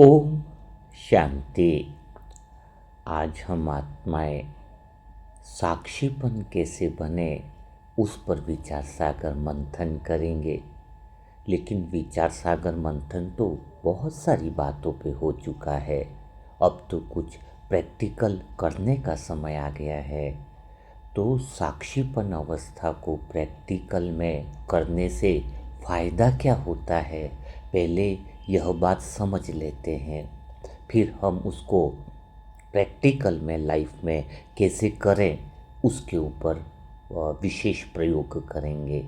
ओम शांति। आज हम आत्माएं साक्षीपन कैसे बने उस पर विचार सागर मंथन करेंगे। लेकिन विचार सागर मंथन तो बहुत सारी बातों पे हो चुका है। अब तो कुछ प्रैक्टिकल करने का समय आ गया है। तो साक्षीपन अवस्था को प्रैक्टिकल में करने से फ़ायदा क्या होता है, पहले यह बात समझ लेते हैं। फिर हम उसको प्रैक्टिकल में लाइफ में कैसे करें उसके ऊपर विशेष प्रयोग करेंगे।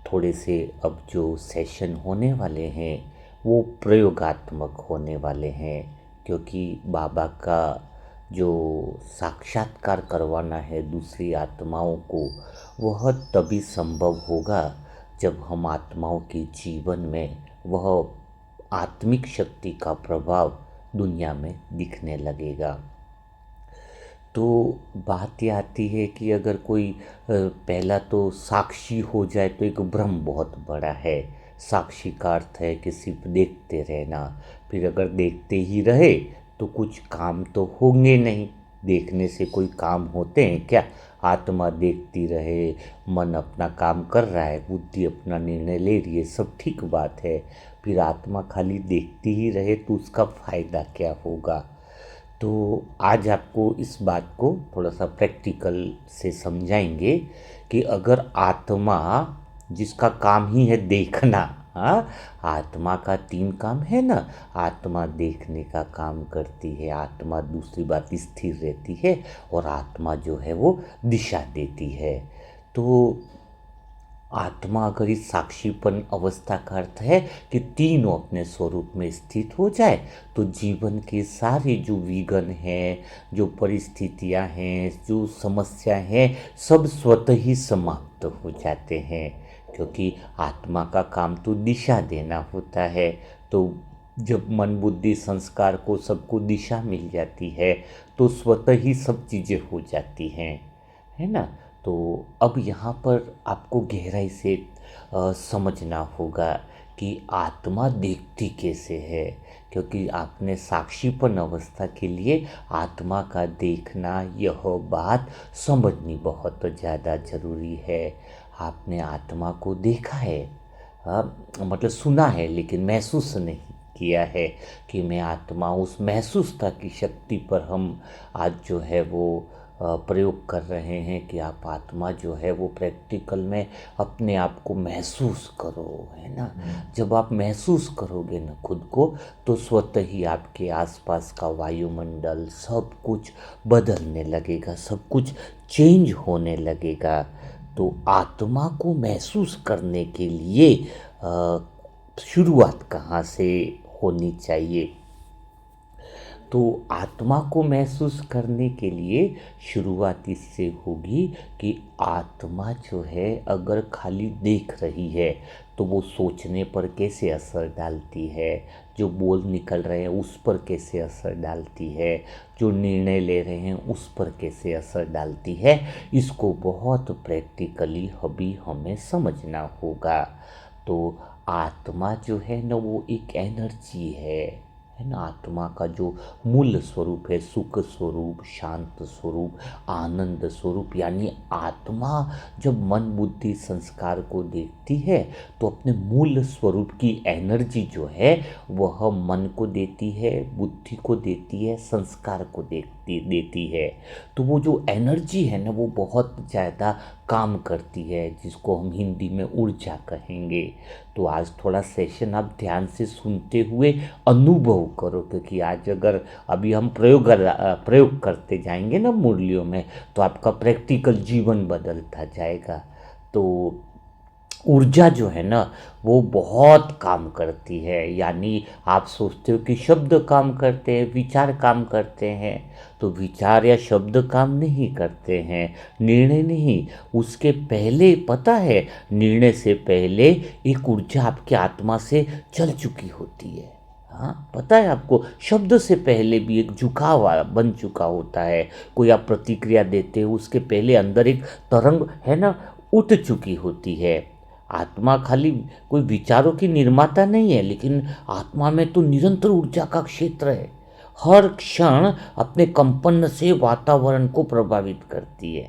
थोड़े से अब जो सेशन होने वाले हैं वो प्रयोगात्मक होने वाले हैं, क्योंकि बाबा का जो साक्षात्कार करवाना है दूसरी आत्माओं को, वह तभी संभव होगा जब हम आत्माओं के जीवन में वह आत्मिक शक्ति का प्रभाव दुनिया में दिखने लगेगा। तो बात ये आती है कि अगर कोई पहला तो साक्षी हो जाए तो एक भ्रम बहुत बड़ा है। साक्षी का अर्थ है कि सिर्फ देखते रहना। फिर अगर देखते ही रहे तो कुछ काम तो होंगे नहीं। देखने से कोई काम होते हैं क्या? आत्मा देखती रहे, मन अपना काम कर रहा है, बुद्धि अपना निर्णय ले रही है, सब ठीक बात है। फिर आत्मा खाली देखती ही रहे तो उसका फ़ायदा क्या होगा? तो आज आपको इस बात को थोड़ा सा प्रैक्टिकल से समझाएंगे कि अगर आत्मा, जिसका काम ही है देखना, हाँ, आत्मा का 3 काम है ना। आत्मा देखने का काम करती है, आत्मा दूसरी बात स्थिर रहती है, और आत्मा जो है वो दिशा देती है। तो आत्मा अगर इस साक्षीपन अवस्था का अर्थ है कि तीनों अपने स्वरूप में स्थित हो जाए, तो जीवन के सारे जो विघ्न हैं, जो परिस्थितियां हैं, जो समस्या हैं, सब स्वतः ही समाप्त हो जाते हैं। क्योंकि आत्मा का काम तो दिशा देना होता है। तो जब मन बुद्धि संस्कार को सबको दिशा मिल जाती है तो स्वतः ही सब चीज़ें हो जाती हैं, है ना। तो अब यहाँ पर आपको गहराई से समझना होगा कि आत्मा देखती कैसे है। क्योंकि आपने साक्षीपन अवस्था के लिए आत्मा का देखना, यह बात समझनी बहुत ज़्यादा ज़रूरी है। आपने आत्मा को देखा है, मतलब सुना है, लेकिन महसूस नहीं किया है कि मैं आत्मा। उस महसूसता की शक्ति पर हम आज जो है वो प्रयोग कर रहे हैं कि आप आत्मा जो है वो प्रैक्टिकल में अपने आप को महसूस करो, है ना। जब आप महसूस करोगे ना खुद को, तो स्वतः ही आपके आसपास का वायुमंडल सब कुछ बदलने लगेगा, सब कुछ चेंज होने लगेगा। तो आत्मा को महसूस करने के लिए शुरुआत कहाँ से होनी चाहिए? तो आत्मा को महसूस करने के लिए शुरुआत इससे होगी कि आत्मा जो है अगर खाली देख रही है तो वो सोचने पर कैसे असर डालती है, जो बोल निकल रहे हैं उस पर कैसे असर डालती है, जो निर्णय ले रहे हैं उस पर कैसे असर डालती है, इसको बहुत प्रैक्टिकली अभी हमें समझना होगा। तो आत्मा जो है ना वो एक एनर्जी है ना। आत्मा का जो मूल स्वरूप है, सुख स्वरूप, शांत स्वरूप, आनंद स्वरूप, यानी आत्मा जब मन बुद्धि संस्कार को देखती है तो अपने मूल स्वरूप की एनर्जी जो है वह मन को देती है, बुद्धि को देती है, संस्कार को देती है। तो वो जो एनर्जी है ना वो बहुत ज़्यादा काम करती है, जिसको हम हिंदी में ऊर्जा कहेंगे। तो आज थोड़ा सेशन आप ध्यान से सुनते हुए अनुभव करो, क्योंकि आज अगर अभी हम प्रयोग करते जाएंगे ना मुरलियों में, तो आपका प्रैक्टिकल जीवन बदलता जाएगा। तो ऊर्जा जो है ना वो बहुत काम करती है। यानी आप सोचते हो कि शब्द काम करते हैं, विचार काम करते हैं, तो विचार या शब्द काम नहीं करते हैं, निर्णय नहीं। उसके पहले पता है, निर्णय से पहले एक ऊर्जा आपकी आत्मा से चल चुकी होती है। हाँ, पता है आपको, शब्द से पहले भी एक झुकाव बन चुका होता है। कोई आप प्रतिक्रिया देते हो उसके पहले अंदर एक तरंग है ना उठ चुकी होती है। आत्मा खाली कोई विचारों की निर्माता नहीं है, लेकिन आत्मा में तो निरंतर ऊर्जा का क्षेत्र है। हर क्षण अपने कंपन से वातावरण को प्रभावित करती है।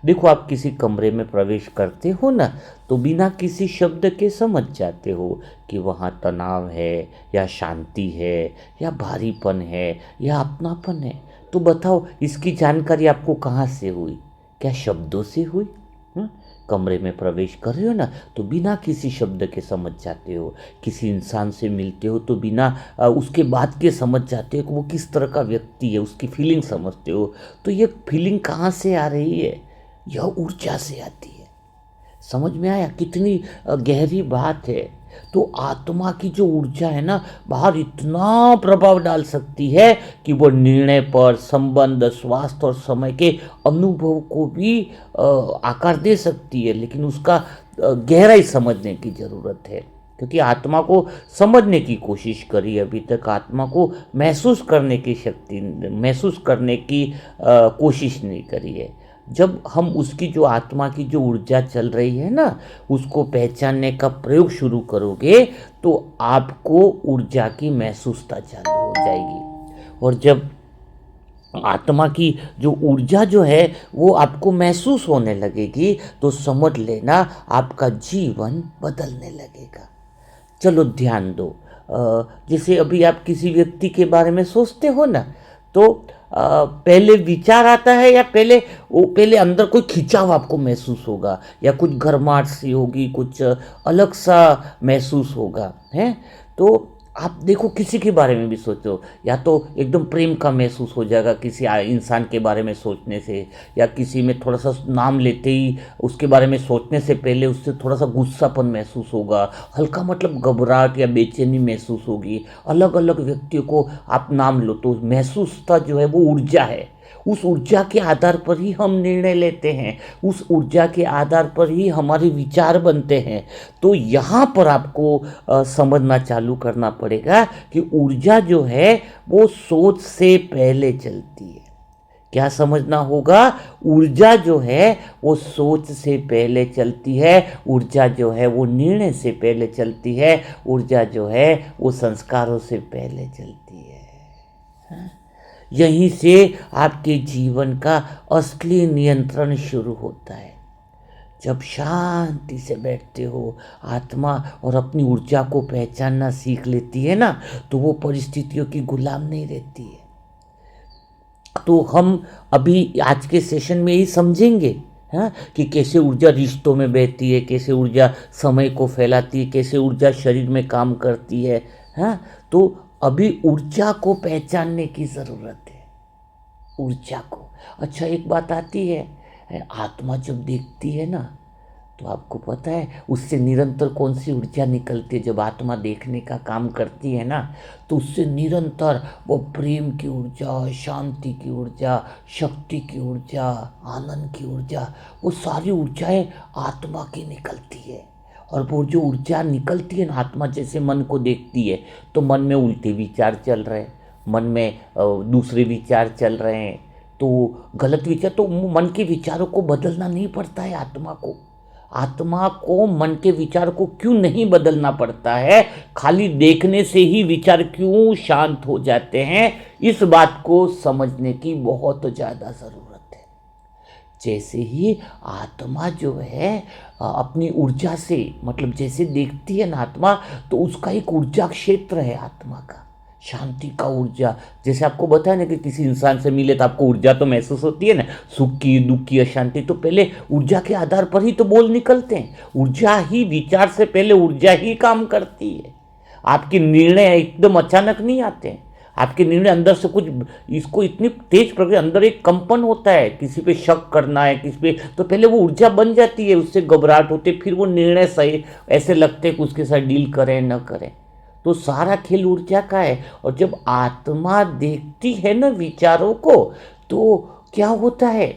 देखो, आप किसी कमरे में प्रवेश करते हो ना, तो बिना किसी शब्द के समझ जाते हो कि वहाँ तनाव है या शांति है या भारीपन है या अपनापन है। तो बताओ, इसकी जानकारी आपको कहाँ से हुई? क्या शब्दों से हुई? हम्म? कमरे में प्रवेश कर रहे हो ना, तो बिना किसी शब्द के समझ जाते हो। किसी इंसान से मिलते हो तो बिना उसके बात के समझ जाते हो कि वो किस तरह का व्यक्ति है, उसकी फीलिंग समझते हो। तो ये फीलिंग कहाँ से आ रही है? यह ऊर्जा से आती है। समझ में आया? कितनी गहरी बात है। तो आत्मा की जो ऊर्जा है ना, बाहर इतना प्रभाव डाल सकती है कि वो निर्णय पर, संबंध, स्वास्थ्य और समय के अनुभव को भी आकार दे सकती है। लेकिन उसका गहराई समझने की ज़रूरत है, क्योंकि आत्मा को समझने की कोशिश करी अभी तक, आत्मा को महसूस करने की शक्ति, महसूस करने की कोशिश नहीं करी है। जब हम उसकी जो आत्मा की जो ऊर्जा चल रही है ना, उसको पहचानने का प्रयोग शुरू करोगे, तो आपको ऊर्जा की महसूसता चालू हो जाएगी। और जब आत्मा की जो ऊर्जा जो है वो आपको महसूस होने लगेगी, तो समझ लेना आपका जीवन बदलने लगेगा। चलो ध्यान दो। जैसे अभी आप किसी व्यक्ति के बारे में सोचते हो ना, तो पहले विचार आता है या पहले अंदर कोई खिंचाव आपको महसूस होगा, या कुछ गर्माहट सी होगी, कुछ अलग सा महसूस होगा, है? तो आप देखो, किसी के बारे में भी सोचो, या तो एकदम प्रेम का महसूस हो जाएगा किसी इंसान के बारे में सोचने से, या किसी में थोड़ा सा नाम लेते ही उसके बारे में सोचने से पहले उससे थोड़ा सा गुस्सापन महसूस होगा, हल्का मतलब घबराहट या बेचैनी महसूस होगी। अलग अलग व्यक्तियों को आप नाम लो तो महसूसता जो है वो ऊर्जा है। उस ऊर्जा के आधार पर ही हम निर्णय लेते हैं, उस ऊर्जा के आधार पर ही हमारे विचार बनते हैं। तो यहाँ पर आपको समझना चालू करना पड़ेगा कि ऊर्जा जो है वो सोच से पहले चलती है। क्या समझना होगा? ऊर्जा जो है वो सोच से पहले चलती है, ऊर्जा जो है वो निर्णय से पहले चलती है, ऊर्जा जो है वो संस्कारों से पहले चलती है। यहीं से आपके जीवन का असली नियंत्रण शुरू होता है। जब शांति से बैठते हो, आत्मा और अपनी ऊर्जा को पहचानना सीख लेती है ना, तो वो परिस्थितियों की गुलाम नहीं रहती है। तो हम अभी आज के सेशन में ही समझेंगे, हाँ, कि कैसे ऊर्जा रिश्तों में बहती है, कैसे ऊर्जा समय को फैलाती है, कैसे ऊर्जा शरीर में काम करती है। हाँ, तो अभी ऊर्जा को पहचानने की ज़रूरत है, ऊर्जा को। अच्छा, एक बात आती है, आत्मा जब देखती है ना, तो आपको पता है उससे निरंतर कौन सी ऊर्जा निकलती है? जब आत्मा देखने का काम करती है ना, तो उससे निरंतर वो प्रेम की ऊर्जा, शांति की ऊर्जा, शक्ति की ऊर्जा, आनंद की ऊर्जा, वो सारी ऊर्जाएं आत्मा की निकलती है। और वो जो ऊर्जा निकलती है ना, आत्मा जैसे मन को देखती है, तो मन में उल्टे विचार चल रहे हैं, मन में दूसरे विचार चल रहे हैं, तो गलत विचार, तो मन के विचारों को बदलना नहीं पड़ता है आत्मा को। आत्मा को मन के विचार को क्यों नहीं बदलना पड़ता है? खाली देखने से ही विचार क्यों शांत हो जाते हैं? इस बात को समझने की बहुत ज़्यादा ज़रूरत है। जैसे ही आत्मा जो है अपनी ऊर्जा से, मतलब जैसे देखती है ना आत्मा, तो उसका एक ऊर्जा क्षेत्र है आत्मा का, शांति का ऊर्जा। जैसे आपको बताया ना कि किसी इंसान से मिले तो आपको ऊर्जा तो महसूस होती है ना, सुख की, दुख की, अशांति, तो पहले ऊर्जा के आधार पर ही तो बोल निकलते हैं। ऊर्जा ही, विचार से पहले ऊर्जा ही काम करती है। आपके निर्णय एकदम अचानक नहीं आते हैं, आपके निर्णय अंदर से कुछ, इसको इतनी तेज प्रक्रिया, अंदर एक कंपन होता है, किसी पे शक करना है, किसी पे, तो पहले वो ऊर्जा बन जाती है, उससे घबराहट होती है, फिर वो निर्णय सही ऐसे लगते हैं कि उसके साथ डील करें न करें। तो सारा खेल ऊर्जा का है। और जब आत्मा देखती है ना विचारों को, तो क्या होता है,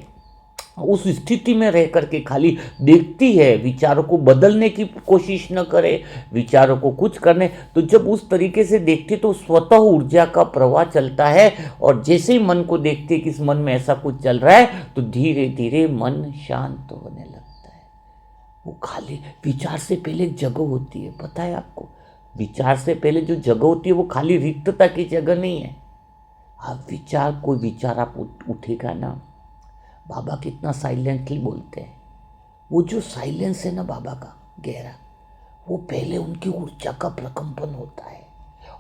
उस स्थिति में रह करके खाली देखती है, विचारों को बदलने की कोशिश न करे, विचारों को कुछ करने, तो जब उस तरीके से देखती तो स्वतः ऊर्जा का प्रवाह चलता है। और जैसे ही मन को देखती कि इस मन में ऐसा कुछ चल रहा है, तो धीरे धीरे मन शांत होने लगता है। वो खाली विचार से पहले एक जगह होती है, पता है आपको? विचार से पहले जो जगह होती है वो खाली रिक्तता की जगह नहीं है। आप विचार, कोई विचार आप उठेगा ना, बाबा कितना साइलेंटली बोलते हैं। वो जो साइलेंस है ना बाबा का गहरा, वो पहले उनकी ऊर्जा का प्रकंपन होता है,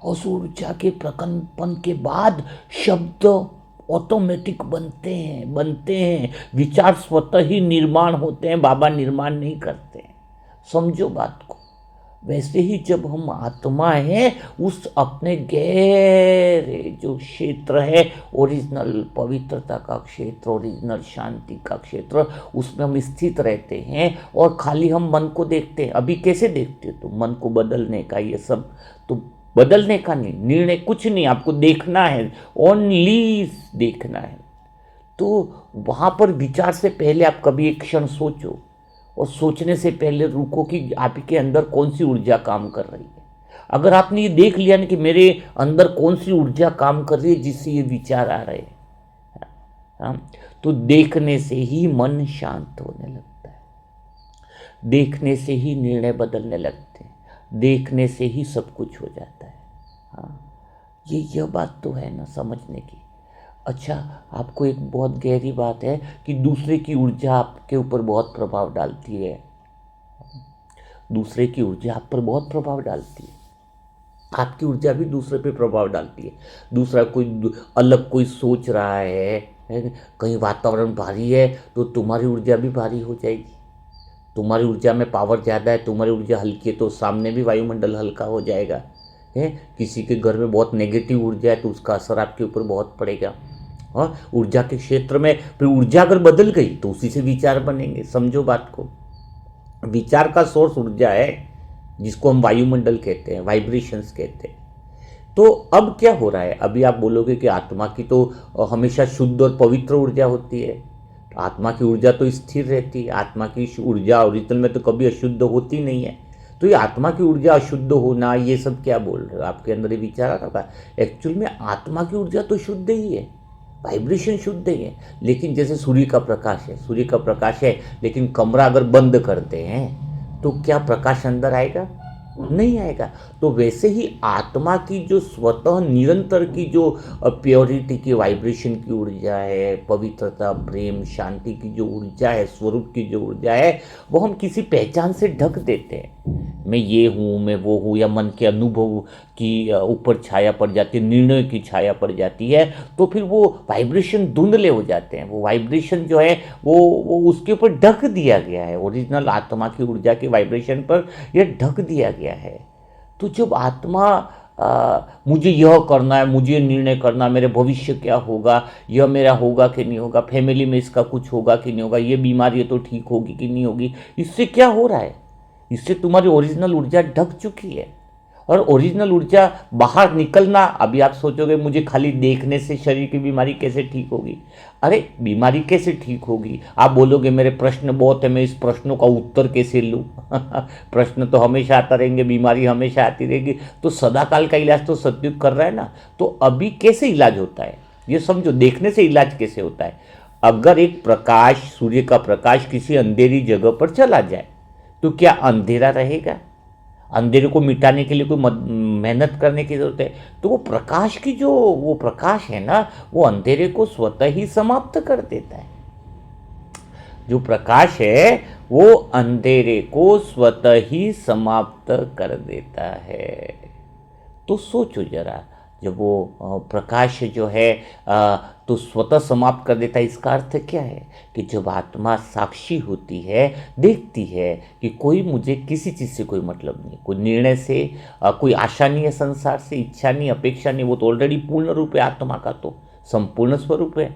और उस ऊर्जा के प्रकंपन के बाद शब्द ऑटोमेटिक बनते हैं। विचार स्वतः ही निर्माण होते हैं, बाबा निर्माण नहीं करते हैं। समझो बात को। वैसे ही जब हम आत्मा है, उस अपने गहरे जो क्षेत्र है, ओरिजिनल पवित्रता का क्षेत्र, ओरिजिनल शांति का क्षेत्र, उसमें हम स्थित रहते हैं और खाली हम मन को देखते हैं। अभी कैसे देखते हो? तो मन को बदलने का, ये सब तो बदलने का नहीं, निर्णय कुछ नहीं, आपको देखना है, ओनली देखना है। तो वहाँ पर विचार से पहले आप कभी एक क्षण सोचो, और सोचने से पहले रुको कि आपके अंदर कौन सी ऊर्जा काम कर रही है। अगर आपने ये देख लिया ना कि मेरे अंदर कौन सी ऊर्जा काम कर रही है जिससे ये विचार आ रहे हैं, तो देखने से ही मन शांत होने लगता है, देखने से ही निर्णय बदलने लगते हैं, देखने से ही सब कुछ हो जाता है। हाँ, यह बात तो है ना समझने की। अच्छा, आपको एक बहुत गहरी बात है कि दूसरे की ऊर्जा आपके ऊपर बहुत प्रभाव डालती है। दूसरे की ऊर्जा आप पर बहुत प्रभाव डालती है, आपकी ऊर्जा भी दूसरे पे प्रभाव डालती है। दूसरा कोई अलग कोई सोच रहा है, कहीं वातावरण भारी है, तो तुम्हारी ऊर्जा भी भारी हो जाएगी। तुम्हारी ऊर्जा में पावर ज़्यादा है, तुम्हारी ऊर्जा हल्की है, तो सामने भी वायुमंडल हल्का हो जाएगा। है, किसी के घर में बहुत नेगेटिव ऊर्जा है तो उसका असर आपके ऊपर बहुत पड़ेगा। हाँ, ऊर्जा के क्षेत्र में फिर ऊर्जा अगर बदल गई तो उसी से विचार बनेंगे। समझो बात को। विचार का सोर्स ऊर्जा है, जिसको हम वायुमंडल कहते हैं, वाइब्रेशंस कहते हैं। तो अब क्या हो रहा है? अभी आप बोलोगे कि आत्मा की तो हमेशा शुद्ध और पवित्र ऊर्जा होती है। आत्मा की ऊर्जा तो स्थिर रहती है, आत्मा की ऊर्जा ओरिजिनल में तो कभी अशुद्ध होती नहीं है। तो ये आत्मा की ऊर्जा अशुद्ध होना, ये सब क्या बोल रहे हो? आपके अंदर ये विचार आ रहा है। एक्चुअल में आत्मा की ऊर्जा तो शुद्ध ही है, वाइब्रेशन शुद्ध ही है। लेकिन जैसे सूर्य का प्रकाश है, सूर्य का प्रकाश है, लेकिन कमरा अगर बंद करते हैं तो क्या प्रकाश अंदर आएगा? नहीं आएगा। तो वैसे ही आत्मा की जो स्वतः निरंतर की जो प्योरिटी की वाइब्रेशन की ऊर्जा है, पवित्रता, प्रेम, शांति की जो ऊर्जा है, स्वरूप की जो ऊर्जा है, वो हम किसी पहचान से ढक देते हैं। मैं ये हूँ, मैं वो हूँ, या मन के अनुभव की ऊपर छाया पड़ जाती है, निर्णय की छाया पड़ जाती है, तो फिर वो वाइब्रेशन धुंधले हो जाते हैं। वो वाइब्रेशन जो है वो उसके ऊपर ढक दिया गया है, ओरिजिनल आत्मा की ऊर्जा के वाइब्रेशन पर यह ढक दिया गया है। तो जब आत्मा मुझे यह करना है, मुझे निर्णय करना, मेरे भविष्य क्या होगा, यह मेरा होगा कि नहीं होगा, फैमिली में इसका कुछ होगा कि नहीं होगा, ये बीमारी तो ठीक होगी कि नहीं होगी, इससे क्या हो रहा है? इससे तुम्हारी ओरिजिनल ऊर्जा ढक चुकी है। और ओरिजिनल ऊर्जा बाहर निकलना, अभी आप सोचोगे मुझे खाली देखने से शरीर की बीमारी कैसे ठीक होगी? अरे बीमारी कैसे ठीक होगी? आप बोलोगे मेरे प्रश्न बहुत है, मैं इस प्रश्नों का उत्तर कैसे लूँ? प्रश्न तो हमेशा आता रहेंगे, बीमारी हमेशा आती रहेगी। तो सदाकाल का इलाज तो सतयुग कर रहा है ना। तो अभी कैसे इलाज होता है ये समझो, देखने से इलाज कैसे होता है। अगर एक प्रकाश, सूर्य का प्रकाश किसी अंधेरी जगह पर चला जाए तो क्या अंधेरा रहेगा? अंधेरे को मिटाने के लिए कोई मेहनत करने की जरूरत है? तो वो प्रकाश की जो वो प्रकाश है ना, वो अंधेरे को स्वतः ही समाप्त कर देता है। जो प्रकाश है वो अंधेरे को स्वतः ही समाप्त कर देता है। तो सोचो जरा, जब वो प्रकाश जो है तो स्वतः समाप्त कर देता है, इसका अर्थ क्या है? कि जब आत्मा साक्षी होती है, देखती है कि कोई मुझे किसी चीज़ से कोई मतलब नहीं, कोई निर्णय से कोई आशा नहीं है, संसार से इच्छा नहीं, अपेक्षा नहीं, वो तो ऑलरेडी पूर्ण रूप है। आत्मा का तो संपूर्ण स्वरूप है।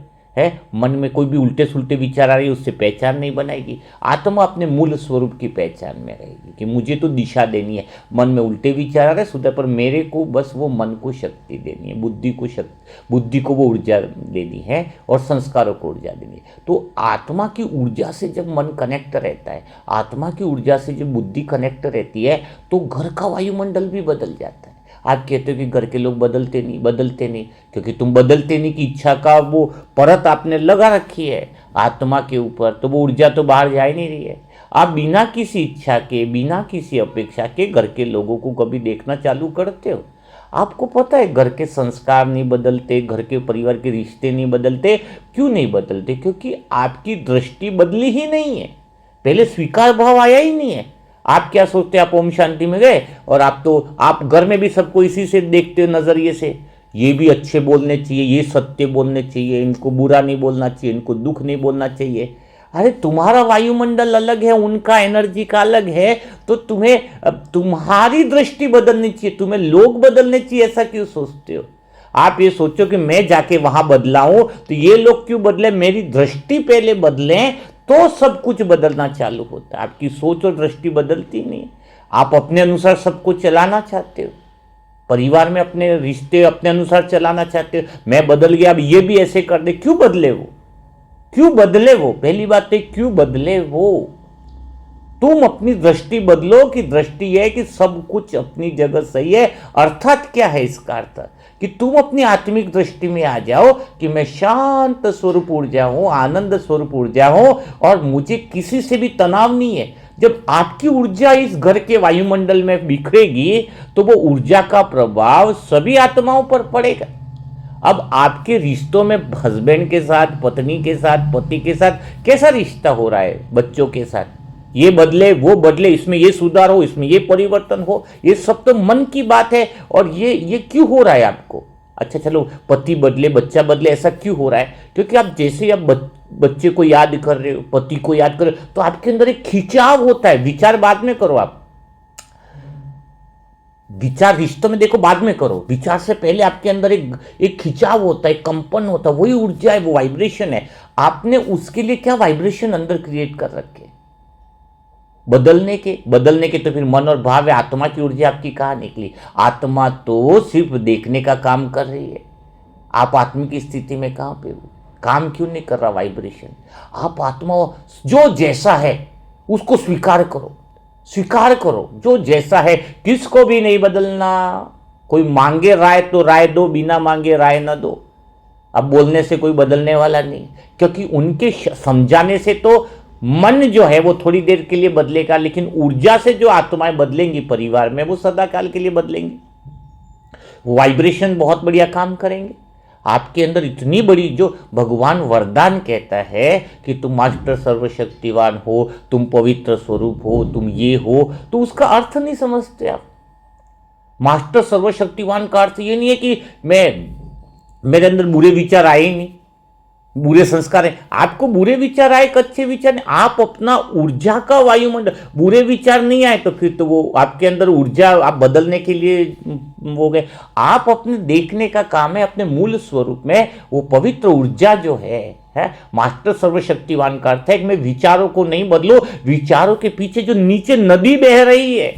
मन में कोई भी उल्टे सुलटे विचार आ रही है, उससे पहचान नहीं बनाएगी। आत्मा अपने मूल स्वरूप की पहचान में रहेगी कि मुझे तो दिशा देनी है। मन में उल्टे विचार आ रहे सुधा, पर मेरे को बस वो मन को शक्ति देनी है, बुद्धि को वो ऊर्जा देनी है, और संस्कारों को ऊर्जा देनी है। तो आत्मा की ऊर्जा से जब मन कनेक्ट रहता है, आत्मा की ऊर्जा से जब बुद्धि कनेक्ट रहती है, तो घर का वायुमंडल भी बदल जाता है। आप कहते हो कि घर के लोग बदलते नहीं, बदलते नहीं, क्योंकि तुम बदलते नहीं की इच्छा का वो परत आपने लगा रखी है आत्मा के ऊपर, तो वो ऊर्जा तो बाहर जा ही नहीं रही है। आप बिना किसी इच्छा के, बिना किसी अपेक्षा के घर के लोगों को कभी देखना चालू करते हो? आपको पता है घर के संस्कार नहीं बदलते, घर के परिवार के रिश्ते नहीं बदलते। क्यों नहीं बदलते? क्योंकि आपकी दृष्टि बदली ही नहीं है, पहले स्वीकार भाव आया ही नहीं है। आप क्या सोचते हैं? आप ओम शांति में गए और आप घर में भी सबको इसी से देखते हो, नजरिए से, ये भी अच्छे बोलने चाहिए, ये सत्य बोलने चाहिए, इनको बुरा नहीं बोलना चाहिए, इनको दुख नहीं बोलना चाहिए। अरे तुम्हारा वायुमंडल अलग है, उनका एनर्जी का अलग है, तो तुम्हारी दृष्टि बदलनी चाहिए, तुम्हें लोग बदलने चाहिए, ऐसा क्यों सोचते हो? आप ये सोचो कि मैं जाके वहां बदलाऊं तो ये लोग क्यों बदले, मेरी दृष्टि पहले बदलें तो सब कुछ बदलना चालू होता है। आपकी सोच और दृष्टि बदलती नहीं। आप अपने अनुसार सबको चलाना चाहते हो, परिवार में अपने रिश्ते अपने अनुसार चलाना चाहते हो। मैं बदल गया, अब ये भी ऐसे कर दे। क्यों बदले वो? क्यों बदले वो? पहली बात है, क्यों बदले वो? तुम अपनी दृष्टि बदलो कि दृष्टि यह है कि सब कुछ अपनी जगह सही है। अर्थात क्या है इसका अर्थ? कि तुम अपनी आत्मिक दृष्टि में आ जाओ कि मैं शांत स्वरूप ऊर्जा हूं, आनंद स्वरूप ऊर्जा हूं और मुझे किसी से भी तनाव नहीं है। जब आपकी ऊर्जा इस घर के वायुमंडल में बिखरेगी तो वो ऊर्जा का प्रभाव सभी आत्माओं पर पड़ेगा। अब आपके रिश्तों में हस्बैंड के साथ, पत्नी के साथ, पति के साथ कैसा रिश्ता हो रहा है, बच्चों के साथ, ये बदले वो बदले, इसमें ये सुधार हो, इसमें ये परिवर्तन हो, ये सब तो मन की बात है। और ये क्यों हो रहा है आपको? अच्छा चलो, पति बदले, बच्चा बदले, ऐसा क्यों हो रहा है? क्योंकि आप जैसे आप बच्चे को याद कर रहे हो, पति को याद कर रहे हो, तो आपके अंदर एक खिंचाव होता है। विचार बाद में करो, आप विचार रिश्तों में देखो, बाद में करो। विचार से पहले आपके अंदर एक खिंचाव होता है, एक कंपन होता है, वही ऊर्जा है, वो वाइब्रेशन है। आपने उसके लिए क्या वाइब्रेशन अंदर क्रिएट कर रखे बदलने के तो फिर मन और भाव है। आत्मा की ऊर्जा आपकी कहाँ निकली? आत्मा तो सिर्फ देखने का काम कर रही है। आप आत्मिक स्थिति में कहाँ पे हो? काम क्यों नहीं कर रहा वाइब्रेशन? आप आत्मा जो जैसा है उसको स्वीकार करो, स्वीकार करो जो जैसा है, किसको भी नहीं बदलना। कोई मांगे राय तो राय दो, बिना मांगे राय न दो। अब बोलने से कोई बदलने वाला नहीं, क्योंकि उनके समझाने से तो मन जो है वो थोड़ी देर के लिए बदलेगा, लेकिन ऊर्जा से जो आत्माएं बदलेंगी परिवार में, वो सदा काल के लिए बदलेंगी। वाइब्रेशन बहुत बढ़िया काम करेंगे। आपके अंदर इतनी बड़ी, जो भगवान वरदान कहता है कि तुम मास्टर सर्वशक्तिवान हो, तुम पवित्र स्वरूप हो, तुम ये हो, तो उसका अर्थ नहीं समझते आप। मास्टर सर्वशक्तिवान का अर्थ ये नहीं है कि मेरे अंदर बुरे विचार आए ही नहीं, बुरे संस्कार है। आपको बुरे विचार आए, अच्छे विचार नहीं, आप अपना ऊर्जा का वायुमंडल, बुरे विचार नहीं आए तो फिर तो वो आपके अंदर ऊर्जा आप बदलने के लिए हो गए। आप अपने देखने का काम है अपने मूल स्वरूप में, वो पवित्र ऊर्जा जो है मास्टर सर्वशक्तिवान का अर्थ है कि मैं विचारों को नहीं बदलो, विचारों के पीछे जो नीचे नदी बह रही है,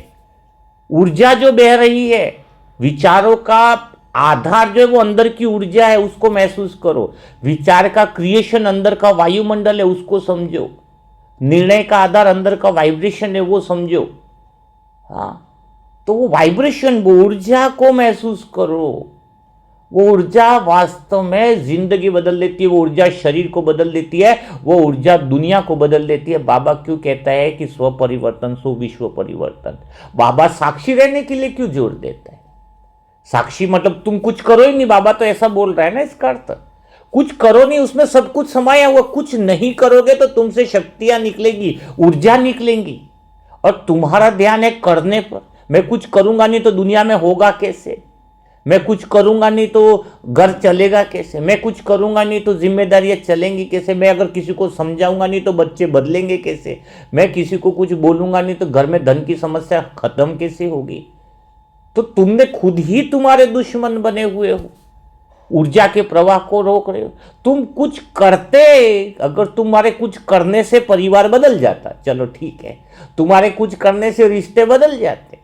ऊर्जा जो बह रही है, विचारों का आधार जो है वो अंदर की ऊर्जा है, उसको महसूस करो। विचार का क्रिएशन अंदर का वायुमंडल है, उसको समझो। निर्णय का आधार अंदर का वाइब्रेशन है, वो समझो। हाँ, तो वो वाइब्रेशन, वो ऊर्जा को महसूस करो। वो ऊर्जा वास्तव में जिंदगी बदल देती है, वो ऊर्जा शरीर को बदल देती है, वो ऊर्जा दुनिया को बदल देती है। बाबा क्यों कहता है कि स्व परिवर्तन सो विश्व परिवर्तन? बाबा साक्षी रहने के लिए क्यों जोर देता है? साक्षी मतलब तुम कुछ करो ही नहीं, बाबा तो ऐसा बोल रहा है ना। इसका अर्थ कुछ करो नहीं, उसमें सब कुछ समाया हुआ। कुछ नहीं करोगे तो तुमसे शक्तियां निकलेगी, ऊर्जा निकलेंगी, और तुम्हारा ध्यान है करने पर। मैं कुछ करूंगा नहीं तो दुनिया में होगा कैसे? मैं कुछ करूंगा नहीं तो घर चलेगा कैसे? मैं कुछ करूंगा नहीं तो जिम्मेदारियां चलेंगी कैसे? मैं अगर किसी को समझाऊंगा नहीं तो बच्चे बदलेंगे कैसे? मैं किसी को कुछ बोलूंगा नहीं तो घर में धन की समस्या खत्म कैसे होगी? तो तुमने खुद ही तुम्हारे दुश्मन बने हुए हो, ऊर्जा के प्रवाह को रोक रहे हो। तुम कुछ करते, अगर तुम्हारे कुछ करने से परिवार बदल जाता, चलो ठीक है, तुम्हारे कुछ करने से रिश्ते बदल जाते,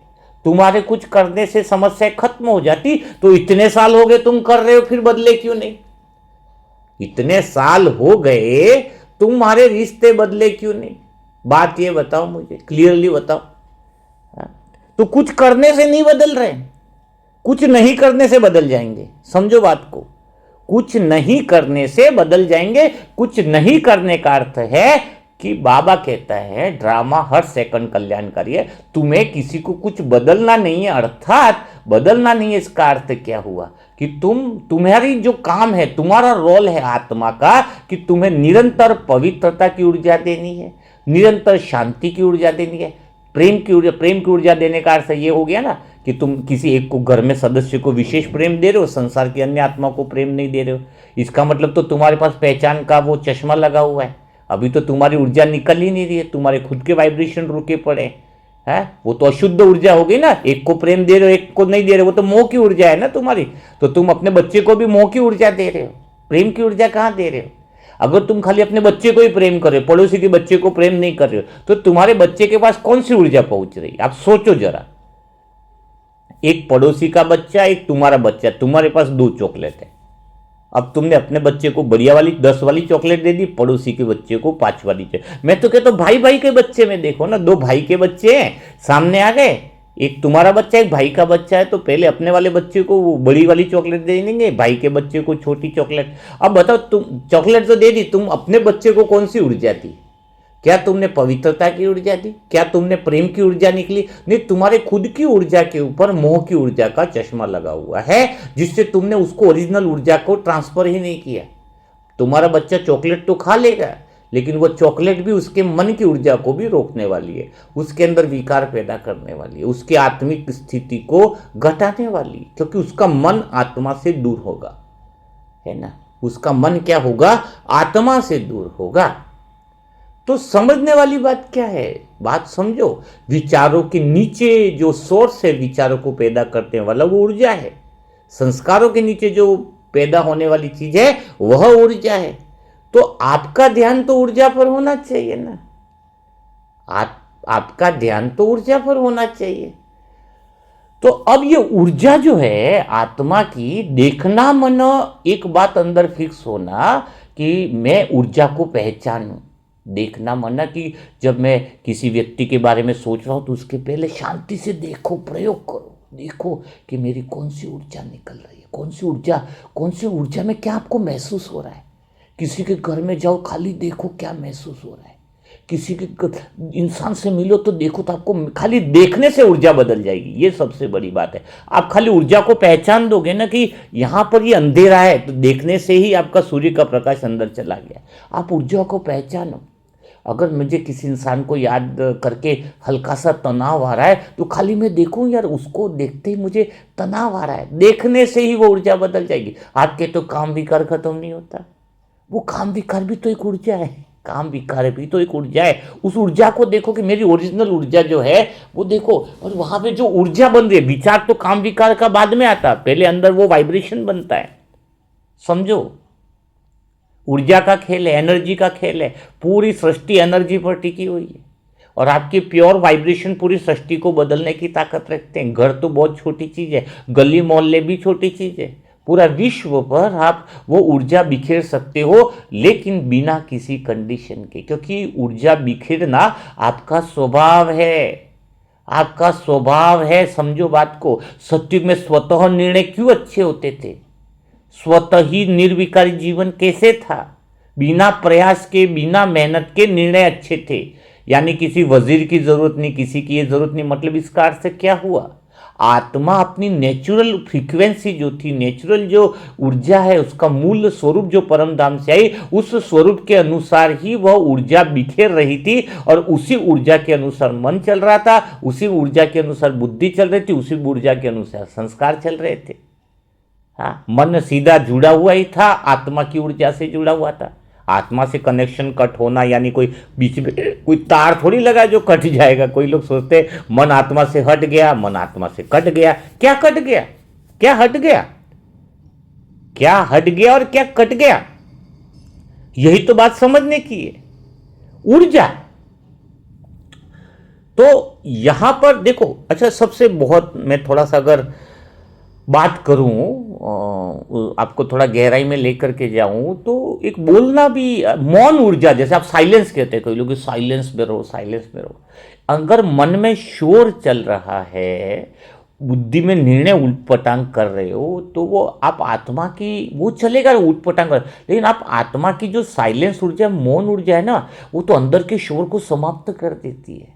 तुम्हारे कुछ करने से समस्या खत्म हो जाती, तो इतने साल हो गए तुम कर रहे हो, फिर बदले क्यों नहीं? इतने साल हो गए, तुम्हारे रिश्ते बदले क्यों नहीं? बात ये बताओ, मुझे क्लियरली बताओ। तो कुछ करने से नहीं बदल रहे, कुछ नहीं करने से बदल जाएंगे। समझो बात को, कुछ नहीं करने से बदल जाएंगे। कुछ नहीं करने का अर्थ है कि बाबा कहता है ड्रामा हर सेकंड कल्याणकारी है। तुम्हें किसी को कुछ बदलना नहीं है, अर्थात बदलना नहीं है। इसका अर्थ क्या हुआ कि तुम्हारी जो काम है, तुम्हारा रोल है आत्मा का, कि तुम्हें निरंतर पवित्रता की ऊर्जा देनी है, निरंतर शांति की ऊर्जा देनी है, प्रेम की ऊर्जा। प्रेम की ऊर्जा देने का अर्थ ये हो गया ना कि तुम किसी एक को, घर में सदस्य को विशेष प्रेम दे रहे हो, संसार की अन्य आत्मा को प्रेम नहीं दे रहे हो। इसका मतलब तो तुम्हारे पास पहचान का वो चश्मा लगा हुआ है। अभी तो तुम्हारी ऊर्जा निकल ही नहीं रही है, तुम्हारे खुद के वाइब्रेशन रुके पड़े हैं। वो तो अशुद्ध ऊर्जा होगी ना। एक को प्रेम दे रहे हो, एक को नहीं दे रहे हो, वो तो मोह की ऊर्जा है ना तुम्हारी। तो तुम अपने बच्चे को भी मोह की ऊर्जा दे रहे हो, प्रेम की ऊर्जा कहाँ दे रहे हो? अगर तुम खाली अपने बच्चे को ही प्रेम कर रहे हो, पड़ोसी के बच्चे को प्रेम नहीं कर रहे हो, तो तुम्हारे बच्चे के पास कौन सी ऊर्जा पहुंच रही है? आप सोचो जरा। एक पड़ोसी का बच्चा, एक तुम्हारा बच्चा, तुम्हारे पास 2 चॉकलेट है। अब तुमने अपने बच्चे को बढ़िया वाली 10 वाली चॉकलेट दे दी, पड़ोसी के बच्चे को 5 वाली। मैं तो कहता हूं भाई भाई के बच्चे में देखो ना, 2 भाई के बच्चे हैं, सामने आ गए, एक तुम्हारा बच्चा एक भाई का बच्चा है, तो पहले अपने वाले बच्चे को वो बड़ी वाली चॉकलेट दे देंगे, भाई के बच्चे को छोटी चॉकलेट। अब बताओ, तुम चॉकलेट तो दे दी, तुम अपने बच्चे को कौन सी ऊर्जा दी? क्या तुमने पवित्रता की ऊर्जा दी? क्या तुमने प्रेम की ऊर्जा निकली? नहीं, तुम्हारे खुद की ऊर्जा के ऊपर मोह की ऊर्जा का चश्मा लगा हुआ है, जिससे तुमने उसको ओरिजिनल ऊर्जा को ट्रांसफर ही नहीं किया। तुम्हारा बच्चा चॉकलेट तो खा लेगा, लेकिन वो चॉकलेट भी उसके मन की ऊर्जा को भी रोकने वाली है, उसके अंदर विकार पैदा करने वाली है, उसकी आत्मिक स्थिति को घटाने वाली है, क्योंकि उसका मन आत्मा से दूर होगा, है ना। उसका मन क्या होगा? आत्मा से दूर होगा। तो समझने वाली बात क्या है? बात समझो, विचारों के नीचे जो सोर्स है विचारों को पैदा करने वाला, वो ऊर्जा है। संस्कारों के नीचे जो पैदा होने वाली चीज है वह ऊर्जा है। तो आपका ध्यान तो ऊर्जा पर होना चाहिए ना। आपका ध्यान तो ऊर्जा पर होना चाहिए। तो अब ये ऊर्जा जो है आत्मा की, देखना मन, एक बात अंदर फिक्स होना कि मैं ऊर्जा को पहचानूं। देखना माना कि जब मैं किसी व्यक्ति के बारे में सोच रहा हूं तो उसके पहले शांति से देखो, प्रयोग करो, देखो कि मेरी कौन सी ऊर्जा निकल रही है, कौन सी ऊर्जा में क्या आपको महसूस हो रहा है। किसी के घर में जाओ, खाली देखो क्या महसूस हो रहा है। किसी के इंसान से मिलो तो देखो, तो आपको खाली देखने से ऊर्जा बदल जाएगी। ये सबसे बड़ी बात है। आप खाली ऊर्जा को पहचान दोगे ना कि यहां पर ये अंधेरा है, तो देखने से ही आपका सूर्य का प्रकाश अंदर चला गया। आप ऊर्जा को पहचानो। अगर मुझे किसी इंसान को याद करके हल्का सा तनाव आ रहा है, तो खाली मैं देखूं, यार उसको देखते ही मुझे तनाव आ रहा है, देखने से ही वो ऊर्जा बदल जाएगी। आपके तो काम विकार खत्म नहीं होता। वो काम विकार भी तो एक ऊर्जा है, काम विकार भी तो एक ऊर्जा है। उस ऊर्जा को देखो कि मेरी ओरिजिनल ऊर्जा जो है वो देखो, और वहां पे जो ऊर्जा बन रही है, विचार तो काम विकार का बाद में आता, पहले अंदर वो वाइब्रेशन बनता है। समझो, ऊर्जा का खेल है, एनर्जी का खेल है। पूरी सृष्टि एनर्जी पर टिकी हुई है, और आपकी प्योर वाइब्रेशन पूरी सृष्टि को बदलने की ताकत रखते हैं। घर तो बहुत छोटी चीज है, गली मोहल्ले भी छोटी चीज है, पूरा विश्व पर आप वो ऊर्जा बिखेर सकते हो, लेकिन बिना किसी कंडीशन के, क्योंकि ऊर्जा बिखेरना आपका स्वभाव है, आपका स्वभाव है। समझो बात को। सत्युग में स्वतः निर्णय क्यों अच्छे होते थे? स्वतः ही निर्विकारी जीवन कैसे था? बिना प्रयास के, बिना मेहनत के निर्णय अच्छे थे। यानी किसी वजीर की जरूरत नहीं, किसी की ये जरूरत नहीं। मतलब इसका अर्थ से क्या हुआ? आत्मा अपनी नेचुरल फ्रीक्वेंसी जो थी, नेचुरल जो ऊर्जा है, उसका मूल स्वरूप जो परम धाम से आई, उस स्वरूप के अनुसार ही वह ऊर्जा बिखेर रही थी, और उसी ऊर्जा के अनुसार मन चल रहा था, उसी ऊर्जा के अनुसार बुद्धि चल रही थी, उसी ऊर्जा के अनुसार संस्कार चल रहे थे। हाँ, मन सीधा जुड़ा हुआ ही था, आत्मा की ऊर्जा से जुड़ा हुआ था। आत्मा से कनेक्शन कट होना यानी कोई बीच में कोई तार थोड़ी लगा जो कट जाएगा। कोई लोग सोचते हैं मन आत्मा से हट गया, मन आत्मा से कट गया। क्या कट गया? क्या हट गया? क्या हट गया और क्या कट गया? यही तो बात समझने की है। ऊर्जा तो यहां पर देखो। अच्छा, सबसे बहुत मैं थोड़ा सा अगर बात करूं, आपको थोड़ा गहराई में लेकर के जाऊं, तो एक बोलना भी, मौन ऊर्जा, जैसे आप साइलेंस कहते हैं, कोई लोग साइलेंस में रहो, साइलेंस में रहो। अगर मन में शोर चल रहा है, बुद्धि में निर्णय उलटपटांग कर रहे हो तो वो आप आत्मा की वो चलेगा उलटपटांग कर, लेकिन आप आत्मा की जो साइलेंस ऊर्जा मौन ऊर्जा है ना, वो तो अंदर के शोर को समाप्त कर देती है।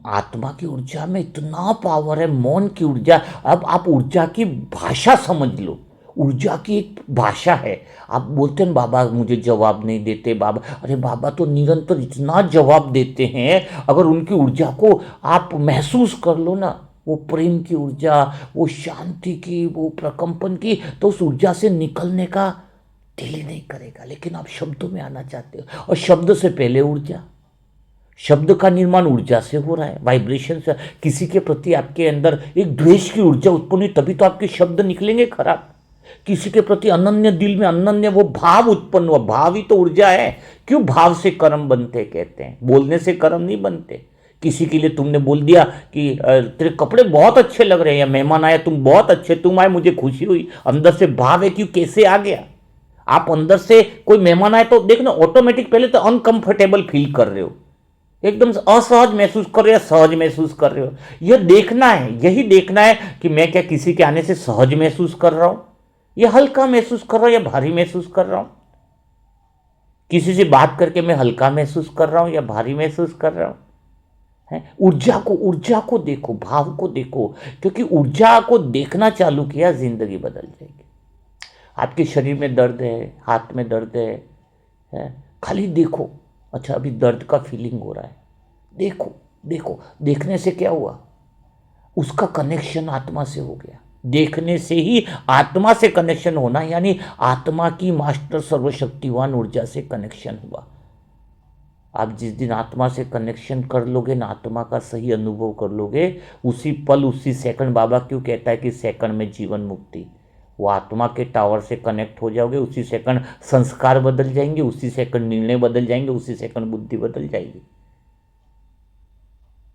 आत्मा की ऊर्जा में इतना पावर है, मौन की ऊर्जा। अब आप ऊर्जा की भाषा समझ लो, ऊर्जा की एक भाषा है। आप बोलते हैं बाबा मुझे जवाब नहीं देते बाबा, अरे बाबा तो निरंतर इतना जवाब देते हैं। अगर उनकी ऊर्जा को आप महसूस कर लो ना, वो प्रेम की ऊर्जा, वो शांति की, वो प्रकंपन की, तो उस ऊर्जा से निकलने का दिल ही नहीं करेगा। लेकिन आप शब्दों में आना चाहते हो, और शब्द से पहले ऊर्जा। शब्द का निर्माण ऊर्जा से हो रहा है, वाइब्रेशन से। किसी के प्रति आपके अंदर एक द्वेष की ऊर्जा उत्पन्न हुई, तभी तो आपके शब्द निकलेंगे खराब। किसी के प्रति अनन्य, दिल में अनन्य वो भाव उत्पन्न हुआ, भाव ही तो ऊर्जा है। क्यों भाव से कर्म बनते कहते हैं, बोलने से कर्म नहीं बनते। किसी के लिए तुमने बोल दिया कि तेरे कपड़े बहुत अच्छे लग रहे हैं, या मेहमान आया तुम बहुत अच्छे, तुम आए मुझे खुशी हुई, अंदर से भाव है, क्यों कैसे आ गया। आप अंदर से कोई मेहमान आए तो देखना ऑटोमेटिक पहले तो अनकंफर्टेबल फील कर रहे हो, एकदम असहज महसूस कर रहे हो, सहज महसूस कर रहे हो। यह देखना है, यही देखना है कि मैं क्या किसी के आने से सहज महसूस कर रहा हूं, या हल्का महसूस कर रहा हूं, या भारी महसूस कर रहा हूं। किसी से बात करके मैं हल्का महसूस कर रहा हूं या भारी महसूस कर रहा हूं। है ऊर्जा को देखो, भाव को देखो, क्योंकि ऊर्जा को देखना चालू किया जिंदगी बदल जाएगी। आपके शरीर में दर्द है, हाथ में दर्द है, खाली देखो, अच्छा अभी दर्द का फीलिंग हो रहा है, देखो देखो, देखने से क्या हुआ, उसका कनेक्शन आत्मा से हो गया। देखने से ही आत्मा से कनेक्शन होना, यानी आत्मा की मास्टर सर्वशक्तिवान ऊर्जा से कनेक्शन हुआ। आप जिस दिन आत्मा से कनेक्शन कर लोगे ना, आत्मा का सही अनुभव कर लोगे, उसी पल उसी सेकंड, बाबा क्यों कहता है कि सेकंड में जीवन मुक्ति, वो आत्मा के टावर से कनेक्ट हो जाओगे, उसी सेकंड संस्कार बदल जाएंगे, उसी सेकंड निर्णय बदल जाएंगे, उसी सेकंड बुद्धि बदल जाएगी।